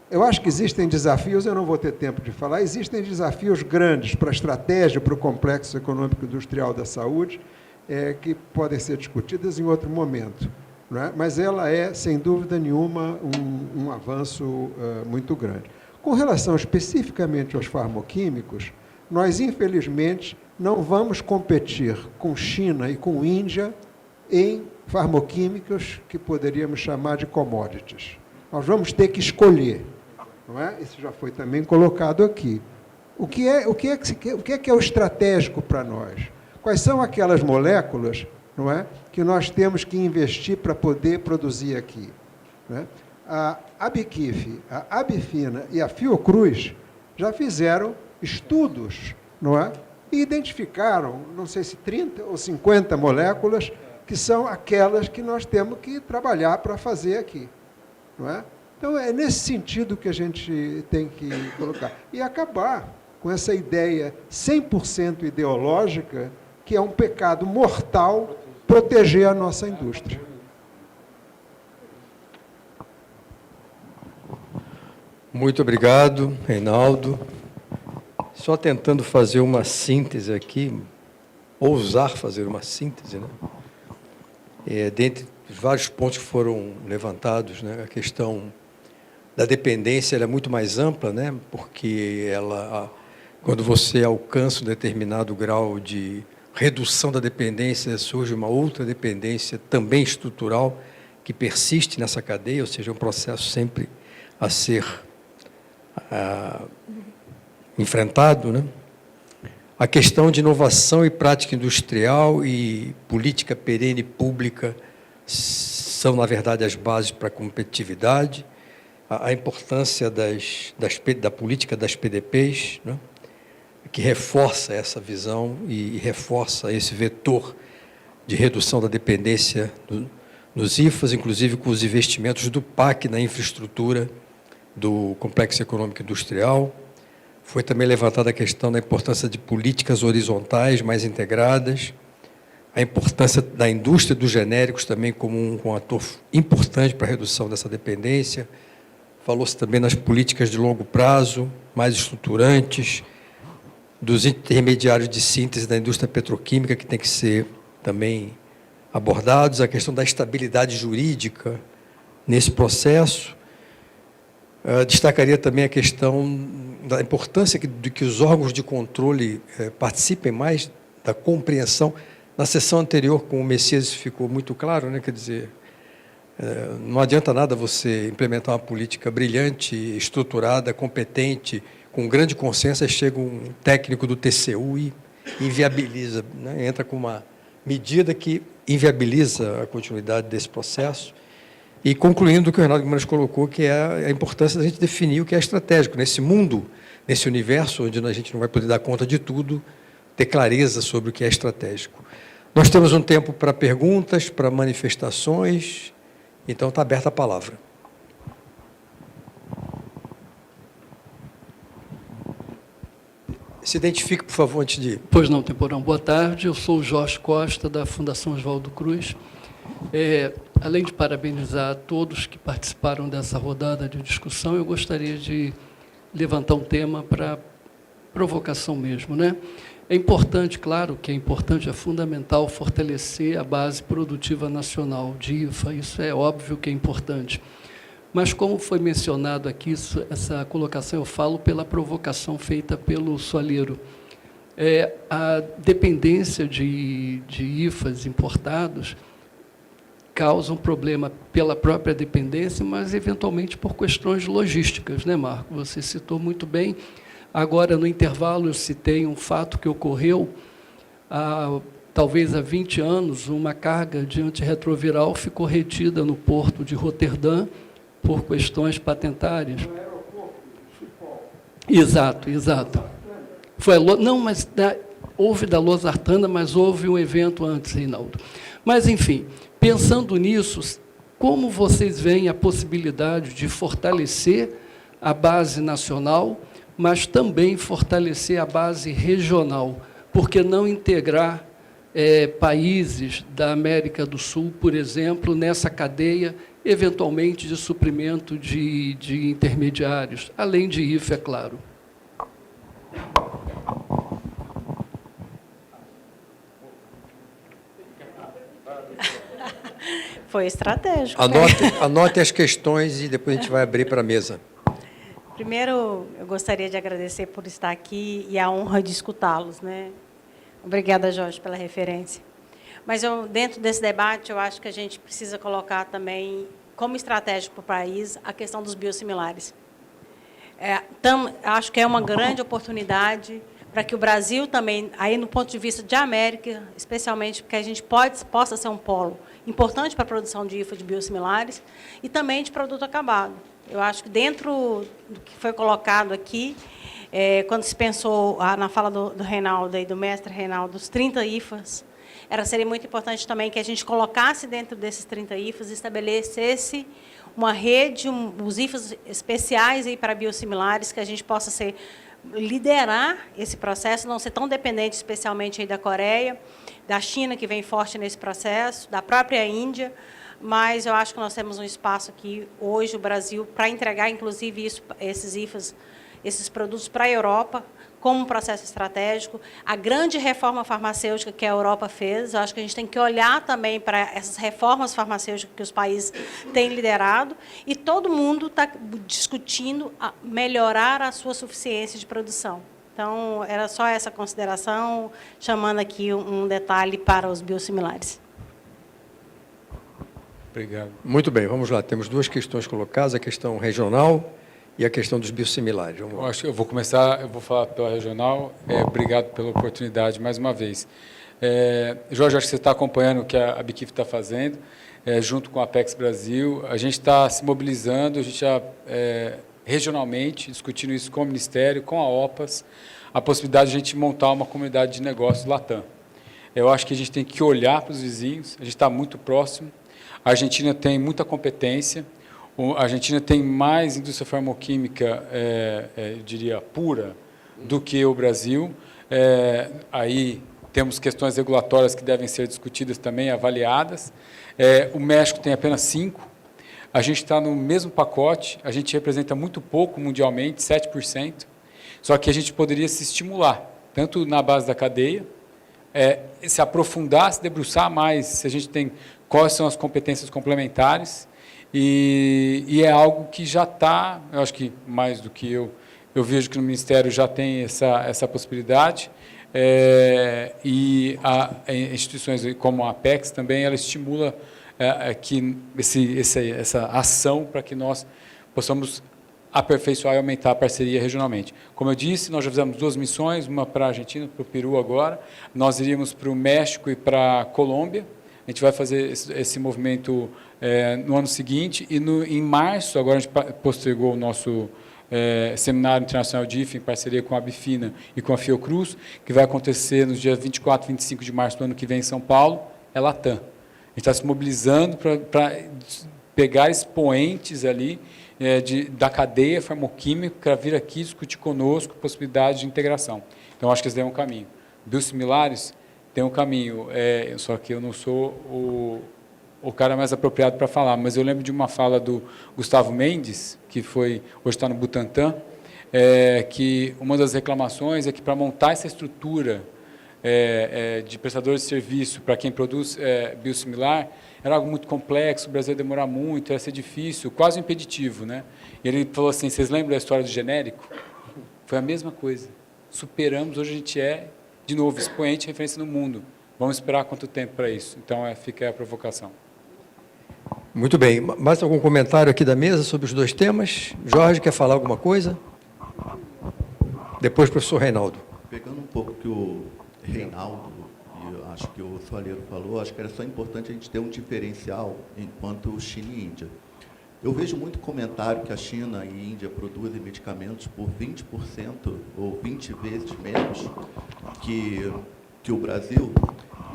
Eu acho que existem desafios, eu não vou ter tempo de falar, existem desafios grandes para a estratégia, para o complexo econômico industrial da saúde, que podem ser discutidas em outro momento, não é? Mas ela é, sem dúvida nenhuma, um avanço muito grande. Com relação especificamente aos farmoquímicos, nós, infelizmente, não vamos competir com China e com Índia em farmoquímicos que poderíamos chamar de commodities. Nós vamos ter que escolher, não é? Isso já foi também colocado aqui. O que é o estratégico para nós? Quais são aquelas moléculas, não é, que nós temos que investir para poder produzir aqui? Não é? A Abqif, a Abfina e a Fiocruz já fizeram estudos, não é? E identificaram, não sei se 30 ou 50 moléculas, que são aquelas que nós temos que trabalhar para fazer aqui, não é? Então, é nesse sentido que a gente tem que colocar. E acabar com essa ideia 100% ideológica, que é um pecado mortal proteger a nossa indústria. Muito obrigado, Reinaldo. Só tentando fazer uma síntese aqui, ousar fazer uma síntese, né? Dentre os vários pontos que foram levantados, né, a questão da dependência ela é muito mais ampla, né, porque quando você alcança um determinado grau de redução da dependência, surge uma outra dependência também estrutural que persiste nessa cadeia, ou seja, é um processo sempre a ser enfrentado, né? A questão de inovação e prática industrial e política perene pública são, na verdade, as bases para a competitividade, a importância da política das PDPs, né? Que reforça essa visão e reforça esse vetor de redução da dependência nos IFAs, inclusive com os investimentos do PAC na infraestrutura do Complexo Econômico Industrial. Foi também levantada a questão da importância de políticas horizontais mais integradas, a importância da indústria dos genéricos também como um ator importante para a redução dessa dependência. Falou-se também nas políticas de longo prazo, mais estruturantes, dos intermediários de síntese da indústria petroquímica, que tem que ser também abordados, a questão da estabilidade jurídica nesse processo. Destacaria também a questão da importância de que os órgãos de controle participem mais da compreensão. Na sessão anterior, com o Messias, isso ficou muito claro, né? Quer dizer, não adianta nada você implementar uma política brilhante, estruturada, competente, com grande consenso, aí chega um técnico do TCU e inviabiliza, né? Entra com uma medida que inviabiliza a continuidade desse processo. E concluindo o que o Reinaldo Guimarães colocou, que é a importância da gente definir o que é estratégico. Nesse mundo, nesse universo, onde a gente não vai poder dar conta de tudo, ter clareza sobre o que é estratégico. Nós temos um tempo para perguntas, para manifestações, então está aberta a palavra. Se identifique, por favor, antes de ir. Pois não, Temporão. Boa tarde, eu sou o Jorge Costa, da Fundação Oswaldo Cruz. Além de parabenizar a todos que participaram dessa rodada de discussão, eu gostaria de levantar um tema para provocação mesmo, né? É importante, claro que é importante, é fundamental fortalecer a base produtiva nacional de IFA, isso é óbvio que é importante. Mas, como foi mencionado aqui, essa colocação eu falo pela provocação feita pelo Soalheiro. A dependência de IFAs importados causa um problema pela própria dependência, mas, eventualmente, por questões logísticas, né, Marco? Você citou muito bem. Agora, no intervalo, eu citei um fato que ocorreu, talvez há 20 anos, uma carga de antirretroviral ficou retida no porto de Roterdã por questões patentárias. No aeroporto de Schiphol. Exato, exato. Não, mas houve da Losartana, mas houve um evento antes, Reinaldo. Mas, enfim, pensando nisso, como vocês veem a possibilidade de fortalecer a base nacional mas também fortalecer a base regional. Por que não integrar países da América do Sul, por exemplo, nessa cadeia, eventualmente de suprimento de intermediários, além de IFA, é claro. Foi estratégico. Anote as questões e depois a gente vai abrir para a mesa. Primeiro, eu gostaria de agradecer por estar aqui e a honra de escutá-los, né? Obrigada, Jorge, pela referência. Mas dentro desse debate, eu acho que a gente precisa colocar também, como estratégico para o país, a questão dos biosimilares. Acho que é uma grande oportunidade para que o Brasil também, aí no ponto de vista de América, especialmente porque a gente possa ser um polo importante para a produção de IFA de biosimilares e também de produto acabado. Eu acho que dentro do que foi colocado aqui, quando se pensou na fala do Reinaldo e do mestre Reinaldo, dos 30 IFAs, seria muito importante também que a gente colocasse dentro desses 30 IFAs e estabelecesse uma rede, os IFAs especiais aí para biosimilares, que a gente possa liderar esse processo, não ser tão dependente, especialmente aí da Coreia, da China, que vem forte nesse processo, da própria Índia, mas eu acho que nós temos um espaço aqui, hoje, o Brasil, para entregar, inclusive, esses IFAs, esses produtos para a Europa, como um processo estratégico. A grande reforma farmacêutica que a Europa fez, eu acho que a gente tem que olhar também para essas reformas farmacêuticas que os países têm liderado, e todo mundo está discutindo melhorar a sua suficiência de produção. Então, era só essa consideração, chamando aqui um detalhe para os biosimilares. Obrigado. Muito bem, vamos lá. Temos duas questões colocadas, a questão regional e a questão dos biosimilares. Vamos lá. Eu acho que eu vou começar, eu vou falar pela regional. Obrigado pela oportunidade, mais uma vez. Jorge, acho que você está acompanhando o que a BIQIF está fazendo, junto com a Apex Brasil. A gente está se mobilizando, a gente já, regionalmente, discutindo isso com o Ministério, com a OPAS, a possibilidade de a gente montar uma comunidade de negócios Latam. Eu acho que a gente tem que olhar para os vizinhos, a gente está muito próximo. A Argentina tem muita competência, a Argentina tem mais indústria farmacêutica, eu diria, pura, do que o Brasil. Aí temos questões regulatórias que devem ser discutidas também, avaliadas. O México tem apenas 5. A gente está no mesmo pacote, a gente representa muito pouco mundialmente, 7%, só que a gente poderia se estimular, tanto na base da cadeia, se aprofundar, se debruçar mais, se a gente tem quais são as competências complementares, e é algo que já está, eu acho que mais do que eu vejo que no Ministério já tem essa possibilidade, e instituições como a Apex também, ela estimula essa ação para que nós possamos aperfeiçoar e aumentar a parceria regionalmente. Como eu disse, nós já fizemos 2 missões, uma para a Argentina, para o Peru agora, nós iríamos para o México e para a Colômbia. A gente vai fazer esse movimento no ano seguinte, e em março, agora a gente postergou o nosso Seminário Internacional de IFA, em parceria com a Bifina e com a Fiocruz, que vai acontecer nos dias 24 e 25 de março do ano que vem em São Paulo, Latam. A gente está se mobilizando para pegar expoentes ali da cadeia farmacêutica para vir aqui discutir conosco possibilidade de integração. Então, acho que esse é um caminho. Biosimilares tem um caminho, só que eu não sou o cara mais apropriado para falar, mas eu lembro de uma fala do Gustavo Mendes, que hoje está no Butantan, que uma das reclamações é que para montar essa estrutura de prestadores de serviço para quem produz biosimilar, era algo muito complexo, o Brasil ia demorar muito, ia ser difícil, quase impeditivo, né? E ele falou assim, vocês lembram da história do genérico? Foi a mesma coisa. Superamos, hoje a gente de novo, expoente, referência no mundo. Vamos esperar quanto tempo para isso? Então, fica a provocação. Muito bem. Mais algum comentário aqui da mesa sobre os 2 temas? Jorge, quer falar alguma coisa? Depois, professor Reinaldo. Pegando um pouco que o Reinaldo, e acho que o Soaleiro falou, acho que era só importante a gente ter um diferencial enquanto China e Índia. Eu vejo muito comentário que a China e a Índia produzem medicamentos por 20% ou 20 vezes menos que o Brasil.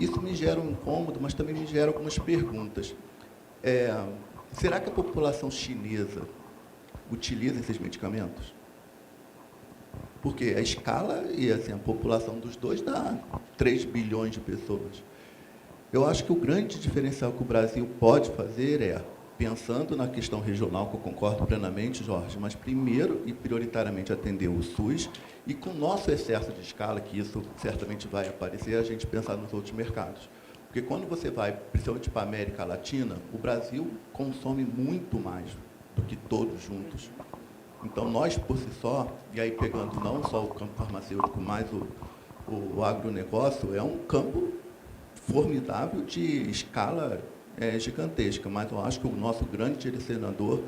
Isso me gera um incômodo, mas também me gera algumas perguntas. Será que a população chinesa utiliza esses medicamentos? Porque a escala e assim, a população dos dois dá 3 bilhões de pessoas. Eu acho que o grande diferencial que o Brasil pode fazer é, pensando na questão regional, que eu concordo plenamente, Jorge, mas primeiro e prioritariamente atender o SUS, e com o nosso excesso de escala, que isso certamente vai aparecer, a gente pensar nos outros mercados. Porque quando você vai, principalmente para a América Latina, o Brasil consome muito mais do que todos juntos. Então, nós, por si só, e aí pegando não só o campo farmacêutico, mas o agronegócio, é um campo formidável de escala gigantesca. Mas eu acho que o nosso grande direcionador,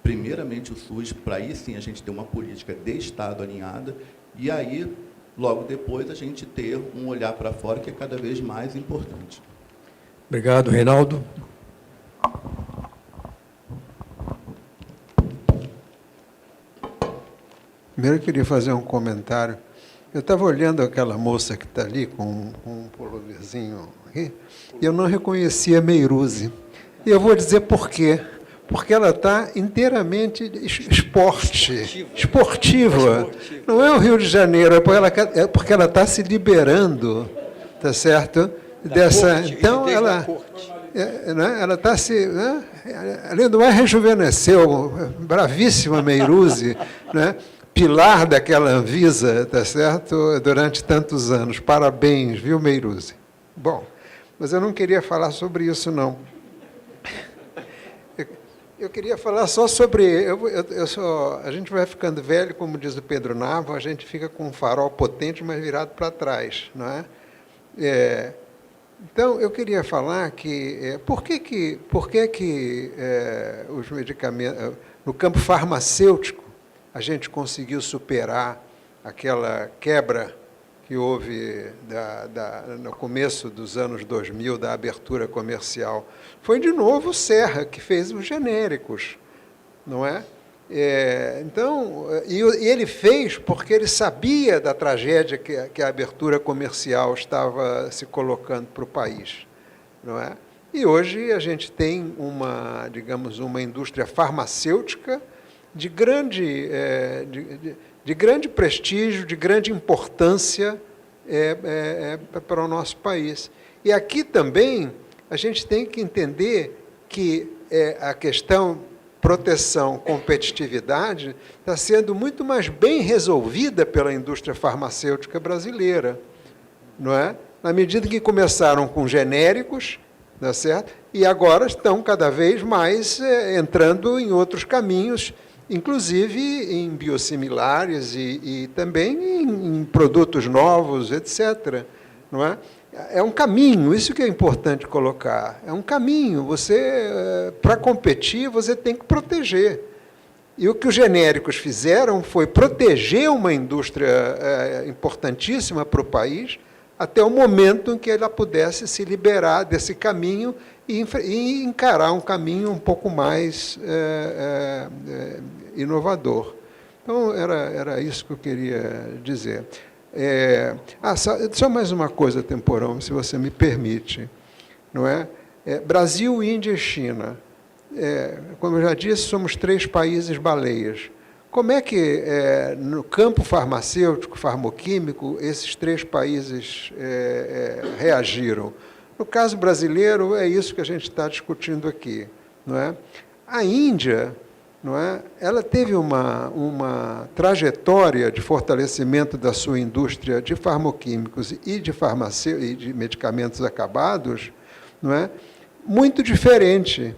primeiramente o SUS, para aí sim a gente ter uma política de Estado alinhada, e aí, logo depois, a gente ter um olhar para fora que é cada vez mais importante. Obrigado, Reinaldo. Primeiro, eu queria fazer um comentário. Eu estava olhando aquela moça que está ali com um pulloverzinho aqui, e eu não reconhecia Meiruzzi. E eu vou dizer por quê. Porque ela está inteiramente esportiva. Não é o Rio de Janeiro, é porque ela está se liberando, tá certo? Então, ela está se... Né? Além do mais, rejuvenesceu, bravíssima Meiruzzi, né? Pilar daquela Anvisa, tá certo? Durante tantos anos. Parabéns, viu, Meiruzzi? Bom, mas eu não queria falar sobre isso, não. Eu queria falar só sobre... a gente vai ficando velho, como diz o Pedro Nava, a gente fica com um farol potente, mas virado para trás, não é? Então, eu queria falar que... por que os medicamentos... No campo farmacêutico, a gente conseguiu superar aquela quebra que houve no começo dos anos 2000, da abertura comercial. Foi, de novo, o Serra que fez os genéricos, não é? Então, e ele fez porque ele sabia da tragédia que a abertura comercial estava se colocando para o país, não é? E hoje a gente tem digamos, uma indústria farmacêutica de grande prestígio, de grande importância para o nosso país. E aqui também a gente tem que entender que a questão proteção, competitividade está sendo muito mais bem resolvida pela indústria farmacêutica brasileira, não é? Na medida que começaram com genéricos, tá certo? E agora estão cada vez mais entrando em outros caminhos, inclusive em biosimilares e também em produtos novos, etc. Não é? É um caminho, isso que é importante colocar. É um caminho. Para competir, você tem que proteger. E o que os genéricos fizeram foi proteger uma indústria importantíssima para o país, até o momento em que ela pudesse se liberar desse caminho e encarar um caminho um pouco mais inovador. Então, era isso que eu queria dizer. Só mais uma coisa, Temporão, se você me permite. Não é? Brasil, Índia e China. Como eu já disse, somos 3 países baleias. Como é que, no campo farmacêutico, farmoquímico, esses 3 países reagiram? No caso brasileiro, é isso que a gente está discutindo aqui. Não é? A Índia, não é? Ela teve uma trajetória de fortalecimento da sua indústria de farmoquímicos e de medicamentos acabados, não é? Muito diferente.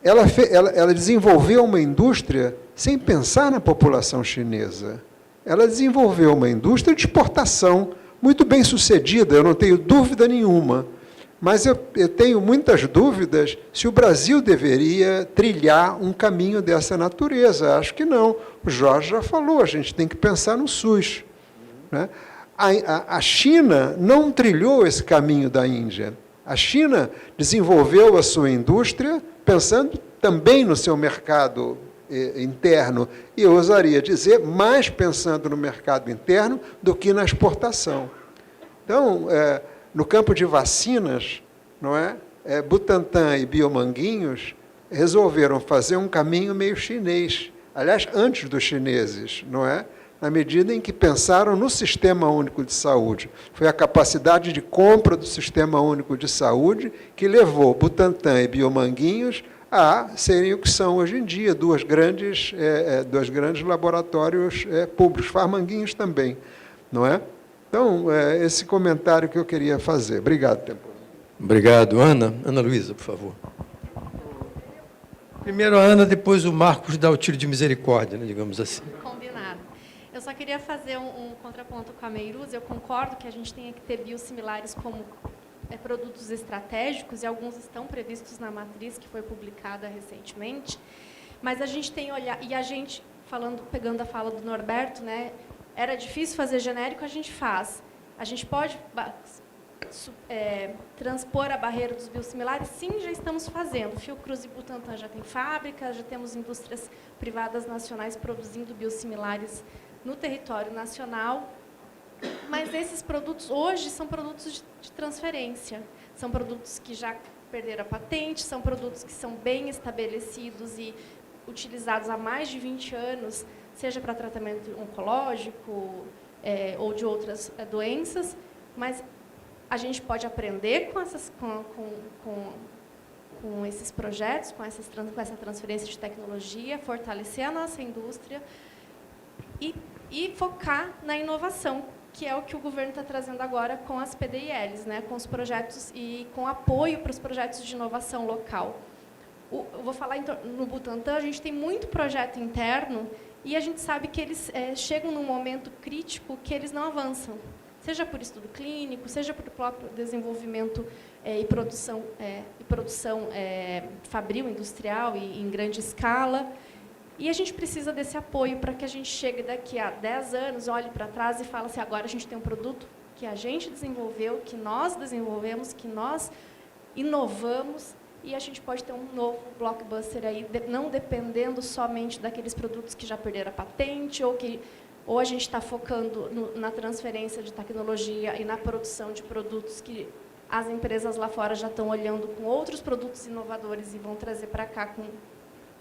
Ela desenvolveu uma indústria sem pensar na população chinesa. Ela desenvolveu uma indústria de exportação muito bem sucedida, eu não tenho dúvida nenhuma. Mas eu tenho muitas dúvidas se o Brasil deveria trilhar um caminho dessa natureza. Acho que não. O Jorge já falou, a gente tem que pensar no SUS. Né? A China não trilhou esse caminho da Índia. A China desenvolveu a sua indústria pensando também no seu mercado interno, e eu ousaria dizer, mais pensando no mercado interno do que na exportação. Então, no campo de vacinas, não é? Butantan e Biomanguinhos resolveram fazer um caminho meio chinês. Aliás, antes dos chineses, não é? na medida em que pensaram no Sistema Único de Saúde. Foi a capacidade de compra do Sistema Único de Saúde que levou Butantan e Biomanguinhos a serem o que são hoje em dia, dois grandes laboratórios públicos, Farmanguinhos também, não é? Então, esse comentário que eu queria fazer. Obrigado, Tempo. Obrigado. Ana Luísa, por favor. Primeiro a Ana, depois o Marcos dá o tiro de misericórdia, né, digamos assim. Combinado. Eu só queria fazer um contraponto com a Meiruz. Eu concordo que a gente tenha que ter biosimilares como produtos estratégicos, e alguns estão previstos na matriz que foi publicada recentemente, mas a gente tem olhar, e a gente, pegando a fala do Norberto, né, era difícil fazer genérico, a gente faz. A gente pode transpor a barreira dos biosimilares? Sim, já estamos fazendo. Fiocruz e Butantan já tem fábricas, já temos indústrias privadas nacionais produzindo biosimilares no território nacional, mas esses produtos hoje são produtos de transferência, são produtos que já perderam a patente, são produtos que são bem estabelecidos e utilizados há mais de 20 anos, seja para tratamento oncológico ou de outras doenças, mas a gente pode aprender com esses projetos, com essa transferência de tecnologia, fortalecer a nossa indústria e focar na inovação, que é o que o governo está trazendo agora com as PDILs, né, com os projetos e com apoio para os projetos de inovação local. Eu vou falar no Butantan, a gente tem muito projeto interno e a gente sabe que eles chegam num momento crítico que eles não avançam, seja por estudo clínico, seja por próprio desenvolvimento e produção fabril, industrial e em grande escala. E a gente precisa desse apoio para que a gente chegue daqui a 10 anos, olhe para trás e fale assim, agora a gente tem um produto que a gente desenvolveu, que nós desenvolvemos, que nós inovamos, e a gente pode ter um novo blockbuster aí, não dependendo somente daqueles produtos que já perderam a patente, ou a gente está focando na transferência de tecnologia e na produção de produtos que as empresas lá fora já estão olhando com outros produtos inovadores e vão trazer para cá com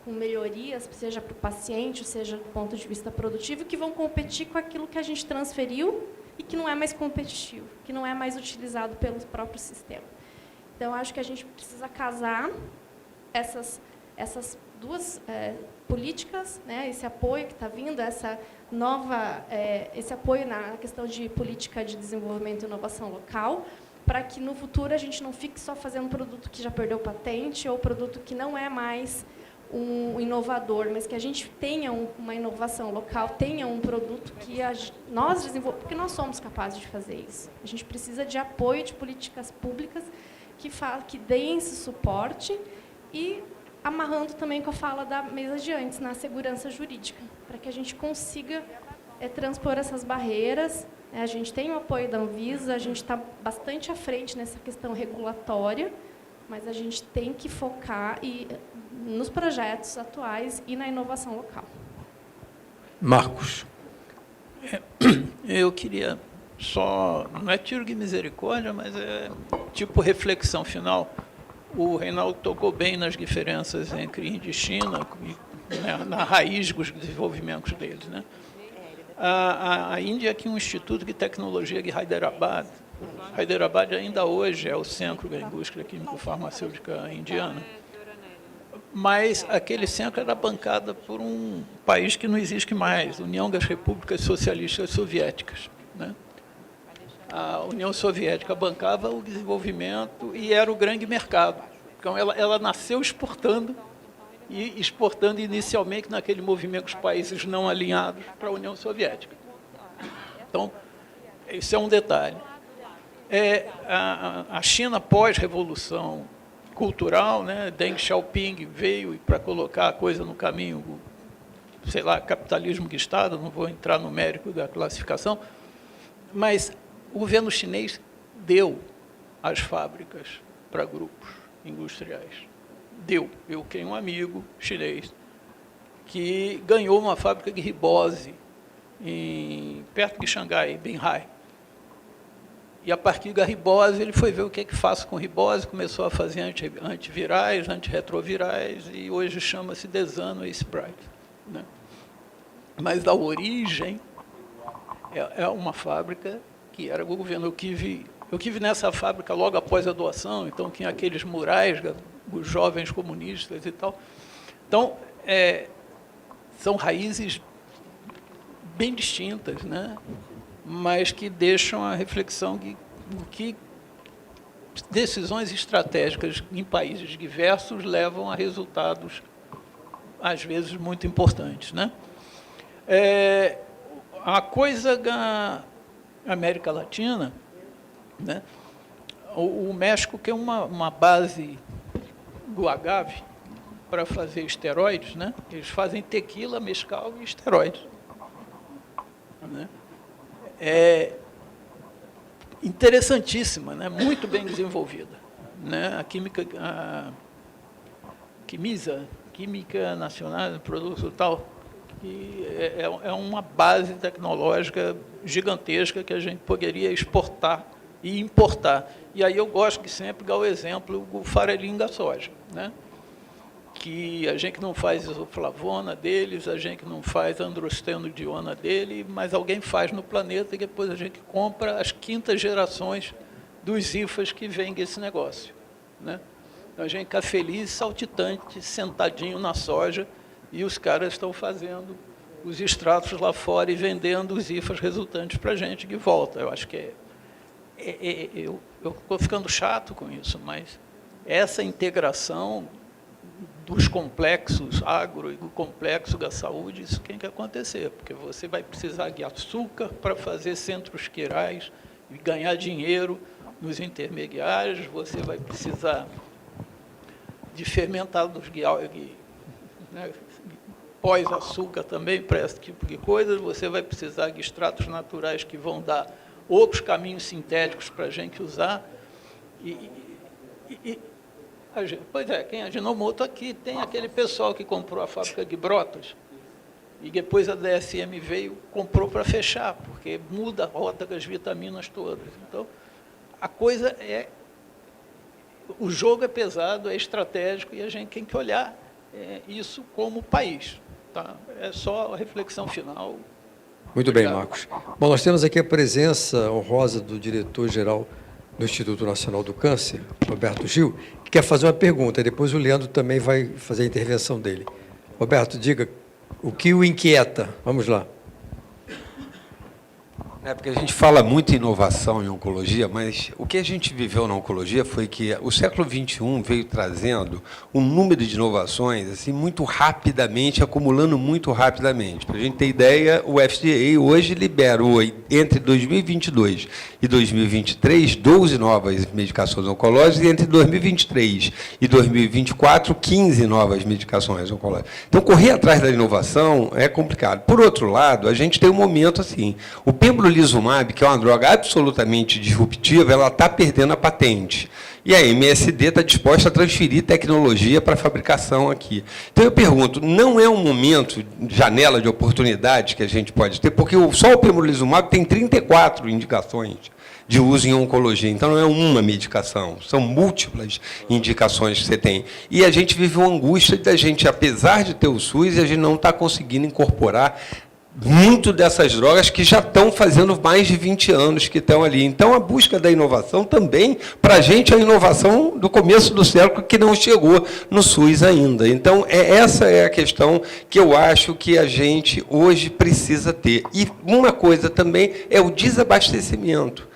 melhorias, seja para o paciente, seja do ponto de vista produtivo, que vão competir com aquilo que a gente transferiu e que não é mais competitivo, que não é mais utilizado pelo próprio sistema. Então, acho que a gente precisa casar essas duas políticas, né, esse apoio que está vindo, esse apoio na questão de política de desenvolvimento e inovação local, para que no futuro a gente não fique só fazendo um produto que já perdeu patente ou produto que não é mais um inovador, mas que a gente tenha uma inovação local, tenha um produto que nós desenvolvemos, porque nós somos capazes de fazer isso. A gente precisa de apoio de políticas públicas que deem esse suporte e amarrando também com a fala da mesa de antes, na segurança jurídica, para que a gente consiga transpor essas barreiras. A gente tem o apoio da Anvisa, a gente está bastante à frente nessa questão regulatória, mas a gente tem que focar nos projetos atuais e na inovação local. Marcos. Eu queria só, não é tiro de misericórdia, mas é tipo reflexão final. O Reinaldo tocou bem nas diferenças entre Índia e China, né, na raiz dos desenvolvimentos deles, né? A Índia tem um instituto de tecnologia de Hyderabad. Hyderabad ainda hoje é o centro da indústria químico-farmacêutica indiana. Mas aquele centro era bancado por um país que não existe mais, União das Repúblicas Socialistas Soviéticas, né? A União Soviética bancava o desenvolvimento e era o grande mercado. Então, ela nasceu exportando, e exportando inicialmente naquele movimento dos países não alinhados para a União Soviética. Então, esse é um detalhe. A China pós-revolução cultural, né, Deng Xiaoping veio para colocar a coisa no caminho, sei lá, capitalismo de Estado, não vou entrar no mérito da classificação, mas o governo chinês deu as fábricas para grupos industriais. Deu. Eu tenho um amigo chinês que ganhou uma fábrica de ribose perto de Xangai, Binhai. E a partir da ribose, ele foi ver o que faço com ribose, começou a fazer antivirais, antirretrovirais, e hoje chama-se Desano e Sprite, né? Mas a origem é uma fábrica que era o governo. Eu tive nessa fábrica logo após a doação, então tinha aqueles murais, os jovens comunistas e tal. Então, são raízes bem distintas, né? Mas que deixam a reflexão que decisões estratégicas em países diversos levam a resultados, às vezes, muito importantes, né? A coisa da América Latina, né? O México, que é uma base do agave para fazer esteroides, né? Eles fazem tequila, mezcal e esteroides, né? É interessantíssima, né? Muito bem desenvolvida, né? A Química Nacional de Produtos tal, que é uma base tecnológica gigantesca que a gente poderia exportar e importar. E aí eu gosto de sempre dar o exemplo do farelinho da soja, né? Que a gente não faz isoflavona deles, a gente não faz androstenodiona dele, mas alguém faz no planeta e depois a gente compra as quintas gerações dos IFAs que vêm desse negócio, né? Então a gente fica feliz, saltitante, sentadinho na soja, e os caras estão fazendo os extratos lá fora e vendendo os IFAs resultantes para a gente de volta. Eu acho que eu estou ficando chato com isso, mas essa integração dos complexos agro e do complexo da saúde, isso tem que acontecer, porque você vai precisar de açúcar para fazer centros quirais e ganhar dinheiro nos intermediários, você vai precisar de fermentados né, pós-açúcar também para esse tipo de coisa, você vai precisar de extratos naturais que vão dar outros caminhos sintéticos para a gente usar. Pois é, quem Ajinomoto aqui tem aquele pessoal que comprou a fábrica de brotas e depois a DSM veio, comprou para fechar, porque muda a rota das vitaminas todas. Então, a coisa o jogo é pesado, é estratégico e a gente tem que olhar isso como país. Tá? É só a reflexão final. Muito bem, Marcos. Bom, nós temos aqui a presença honrosa do diretor-geral do Instituto Nacional do Câncer, Roberto Gil, que quer fazer uma pergunta, e depois o Leandro também vai fazer a intervenção dele. Roberto, diga o que o inquieta. Vamos lá. Porque a gente fala muito em inovação em oncologia, mas o que a gente viveu na oncologia foi que o século XXI veio trazendo um número de inovações assim, muito rapidamente, acumulando muito rapidamente. Para a gente ter ideia, o FDA hoje liberou, entre 2022 e 2023, 12 novas medicações oncológicas, e entre 2023 e 2024, 15 novas medicações oncológicas. Então, correr atrás da inovação é complicado. Por outro lado, a gente tem um momento assim, o pembrolizumab, que é uma droga absolutamente disruptiva, ela está perdendo a patente. E a MSD está disposta a transferir tecnologia para a fabricação aqui. Então, eu pergunto, não é um momento, janela de oportunidade que a gente pode ter, porque só o pembrolizumab tem 34 indicações de uso em oncologia. Então, não é uma medicação, são múltiplas indicações que você tem. E a gente vive uma angústia da gente, apesar de ter o SUS, a gente não está conseguindo incorporar muito dessas drogas que já estão fazendo mais de 20 anos que estão ali. Então, a busca da inovação também, para a gente, é a inovação do começo do século que não chegou no SUS ainda. Então, essa é a questão que eu acho que a gente hoje precisa ter. E uma coisa também é o desabastecimento.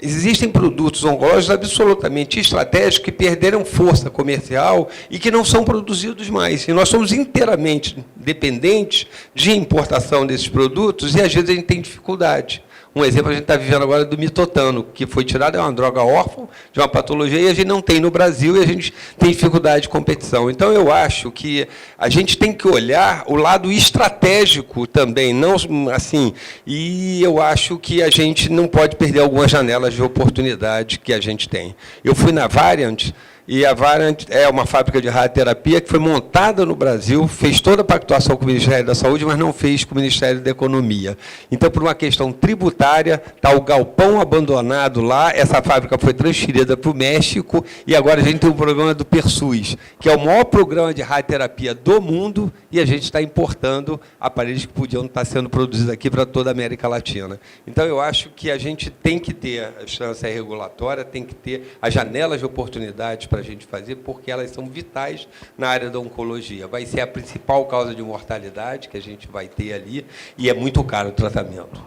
Existem produtos oncológicos absolutamente estratégicos que perderam força comercial e que não são produzidos mais. E nós somos inteiramente dependentes de importação desses produtos e, às vezes, a gente tem dificuldade. Um exemplo a gente está vivendo agora do mitotano, que foi tirado, é uma droga órfã, de uma patologia, e a gente não tem no Brasil, e a gente tem dificuldade de competição. Então, eu acho que a gente tem que olhar o lado estratégico também, não assim, e eu acho que a gente não pode perder algumas janelas de oportunidade que a gente tem. Eu fui na Variant, E a Variant é uma fábrica de radioterapia que foi montada no Brasil, fez toda a pactuação com o Ministério da Saúde, mas não fez com o Ministério da Economia. Então, por uma questão tributária, está o galpão abandonado lá, essa fábrica foi transferida para o México, e agora a gente tem o programa do PERSUS, que é o maior programa de radioterapia do mundo, e a gente está importando aparelhos que podiam estar sendo produzidos aqui para toda a América Latina. Então, eu acho que a gente tem que ter a instância regulatória, tem que ter as janelas de oportunidades para a gente fazer, porque elas são vitais na área da oncologia. Vai ser a principal causa de mortalidade que a gente vai ter ali, e é muito caro o tratamento.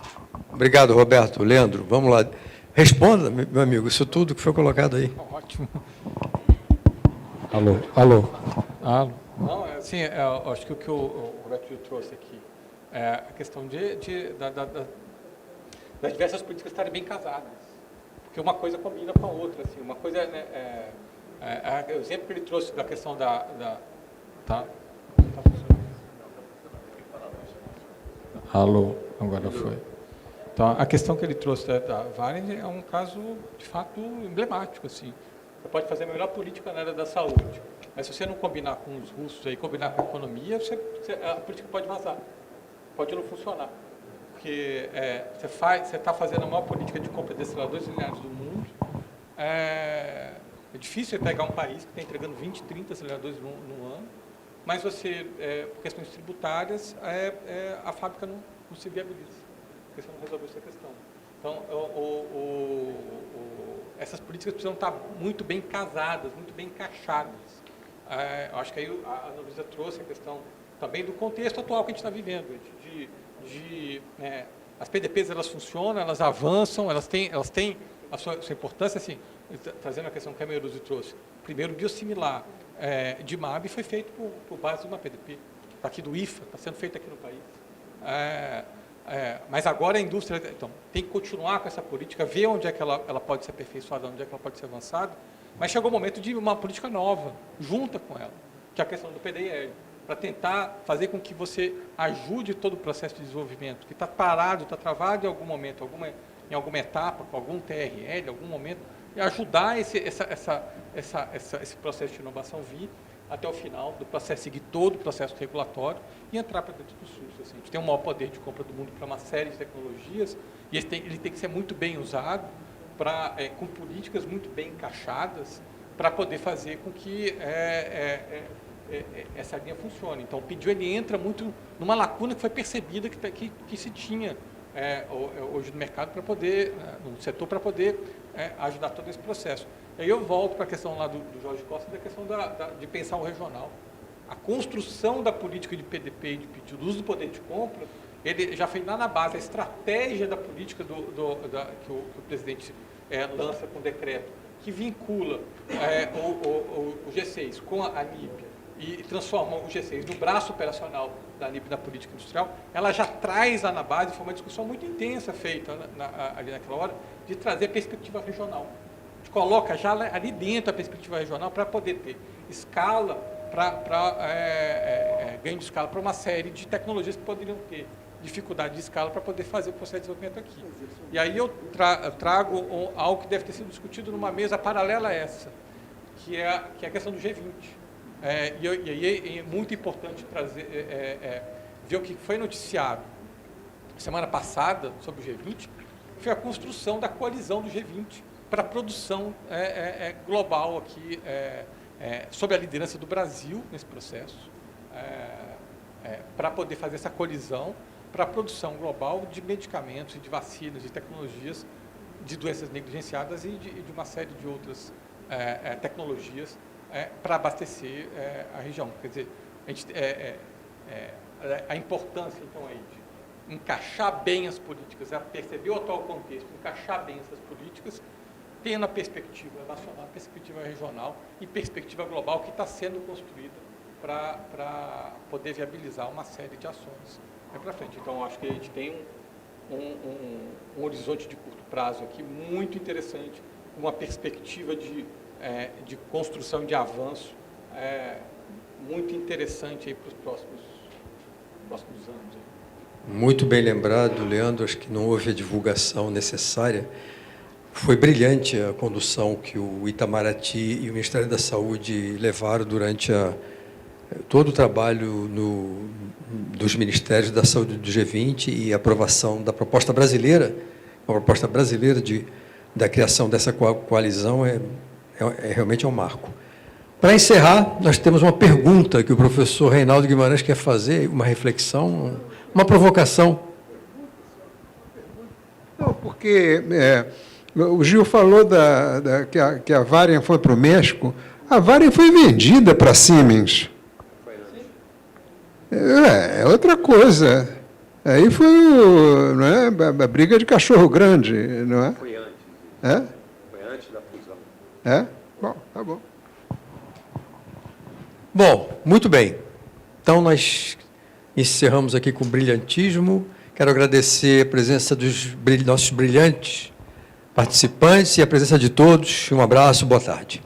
Obrigado, Roberto. Leandro, vamos lá. Responda, meu amigo, isso tudo que foi colocado aí. Ótimo. Alô, alô. Alô. Não, assim, eu acho que o que o Roberto trouxe aqui é a questão das diversas políticas estarem bem casadas. Porque uma coisa combina com a outra. Assim, uma coisa o exemplo que ele trouxe da questão tá? Alô, agora foi. Então, a questão que ele trouxe da Variant é um caso, de fato, emblemático. Assim. Você pode fazer a melhor política na área da saúde, mas se você não combinar com os russos, aí, combinar com a economia, a política pode vazar, pode não funcionar. Porque você está fazendo a maior política de compra de aceleradores lineares do mundo. É difícil você pegar um país que está entregando 20, 30 aceleradores no ano, mas você, por questões tributárias, a fábrica não se viabiliza, porque você não resolveu essa questão. Então, essas políticas precisam estar muito bem casadas, muito bem encaixadas. Eu acho que aí a Ana Luísa trouxe a questão também do contexto atual que a gente está vivendo, as PDPs elas funcionam, elas avançam, elas têm a sua importância, assim, trazendo a questão que a Meruzi trouxe. Primeiro, biosimilar de MAB foi feito por base de uma PDP, aqui do IFA, está sendo feito aqui no país. Mas agora a indústria tem que continuar com essa política, ver onde é que ela pode ser aperfeiçoada, onde é que ela pode ser avançada, mas chegou o momento de uma política nova, junta com ela, que é a questão do PDIL, para tentar fazer com que você ajude todo o processo de desenvolvimento, que está parado, está travado em algum momento, em alguma etapa, com algum TRL, em algum momento, e ajudar esse processo de inovação vir até o final do processo, seguir todo o processo regulatório e entrar para dentro do SUS. Assim. A gente tem o maior poder de compra do mundo para uma série de tecnologias e ele tem que ser muito bem usado, com políticas muito bem encaixadas, para poder fazer com que essa linha funcione. Então, o PIDIO ele entra muito numa lacuna que foi percebida que se tinha hoje no mercado para poder, no setor, para poder ajudar todo esse processo. E aí eu volto para a questão lá do Jorge Costa, da questão de pensar o regional. A construção da política de PDP e de PIDIO, do uso do poder de compra, ele já fez lá na base, a estratégia da política que o presidente lança com decreto, que vincula o G6 com a ANIP, e transforma o G6 no braço operacional da ANIP na política industrial, ela já traz lá na base, foi uma discussão muito intensa feita ali naquela hora, de trazer perspectiva regional. A gente coloca já ali dentro a perspectiva regional para poder ter escala, ganho de escala para uma série de tecnologias que poderiam ter dificuldade de escala para poder fazer o processo de desenvolvimento aqui. E aí eu trago algo que deve ter sido discutido numa mesa paralela a essa, que é a questão do G20. E aí é muito importante ver o que foi noticiado semana passada sobre o G20, foi a construção da coalizão do G20 para a produção global aqui, sob a liderança do Brasil nesse processo, para poder fazer essa colisão para a produção global de medicamentos, de vacinas, de tecnologias, de doenças negligenciadas e de uma série de outras tecnologias para abastecer a região. Quer dizer, a importância, então, aí de encaixar bem as políticas, perceber o atual contexto, encaixar bem essas políticas, tendo a perspectiva nacional, a perspectiva regional e perspectiva global que está sendo construída para poder viabilizar uma série de ações para frente. Então, acho que a gente tem um horizonte de curto prazo aqui muito interessante, uma perspectiva de construção, de avanço muito interessante para os próximos anos. Muito bem lembrado, Leandro. Acho que não houve a divulgação necessária. Foi brilhante a condução que o Itamaraty e o Ministério da Saúde levaram durante todo o trabalho dos Ministérios da Saúde do G20 e a aprovação da proposta brasileira, a proposta brasileira da criação dessa coalizão realmente é um marco. Para encerrar, nós temos uma pergunta que o professor Reinaldo Guimarães quer fazer, uma reflexão, uma provocação. Não, porque o Gil falou que a Varian foi para o México. A Varian foi vendida para a Siemens. É outra coisa. Aí foi não é, a briga de cachorro grande, não é? Foi antes. É? Foi antes da fusão. É? Bom, tá bom. Bom, muito bem. Então, nós encerramos aqui com brilhantismo. Quero agradecer a presença dos nossos brilhantes participantes e a presença de todos. Um abraço, boa tarde.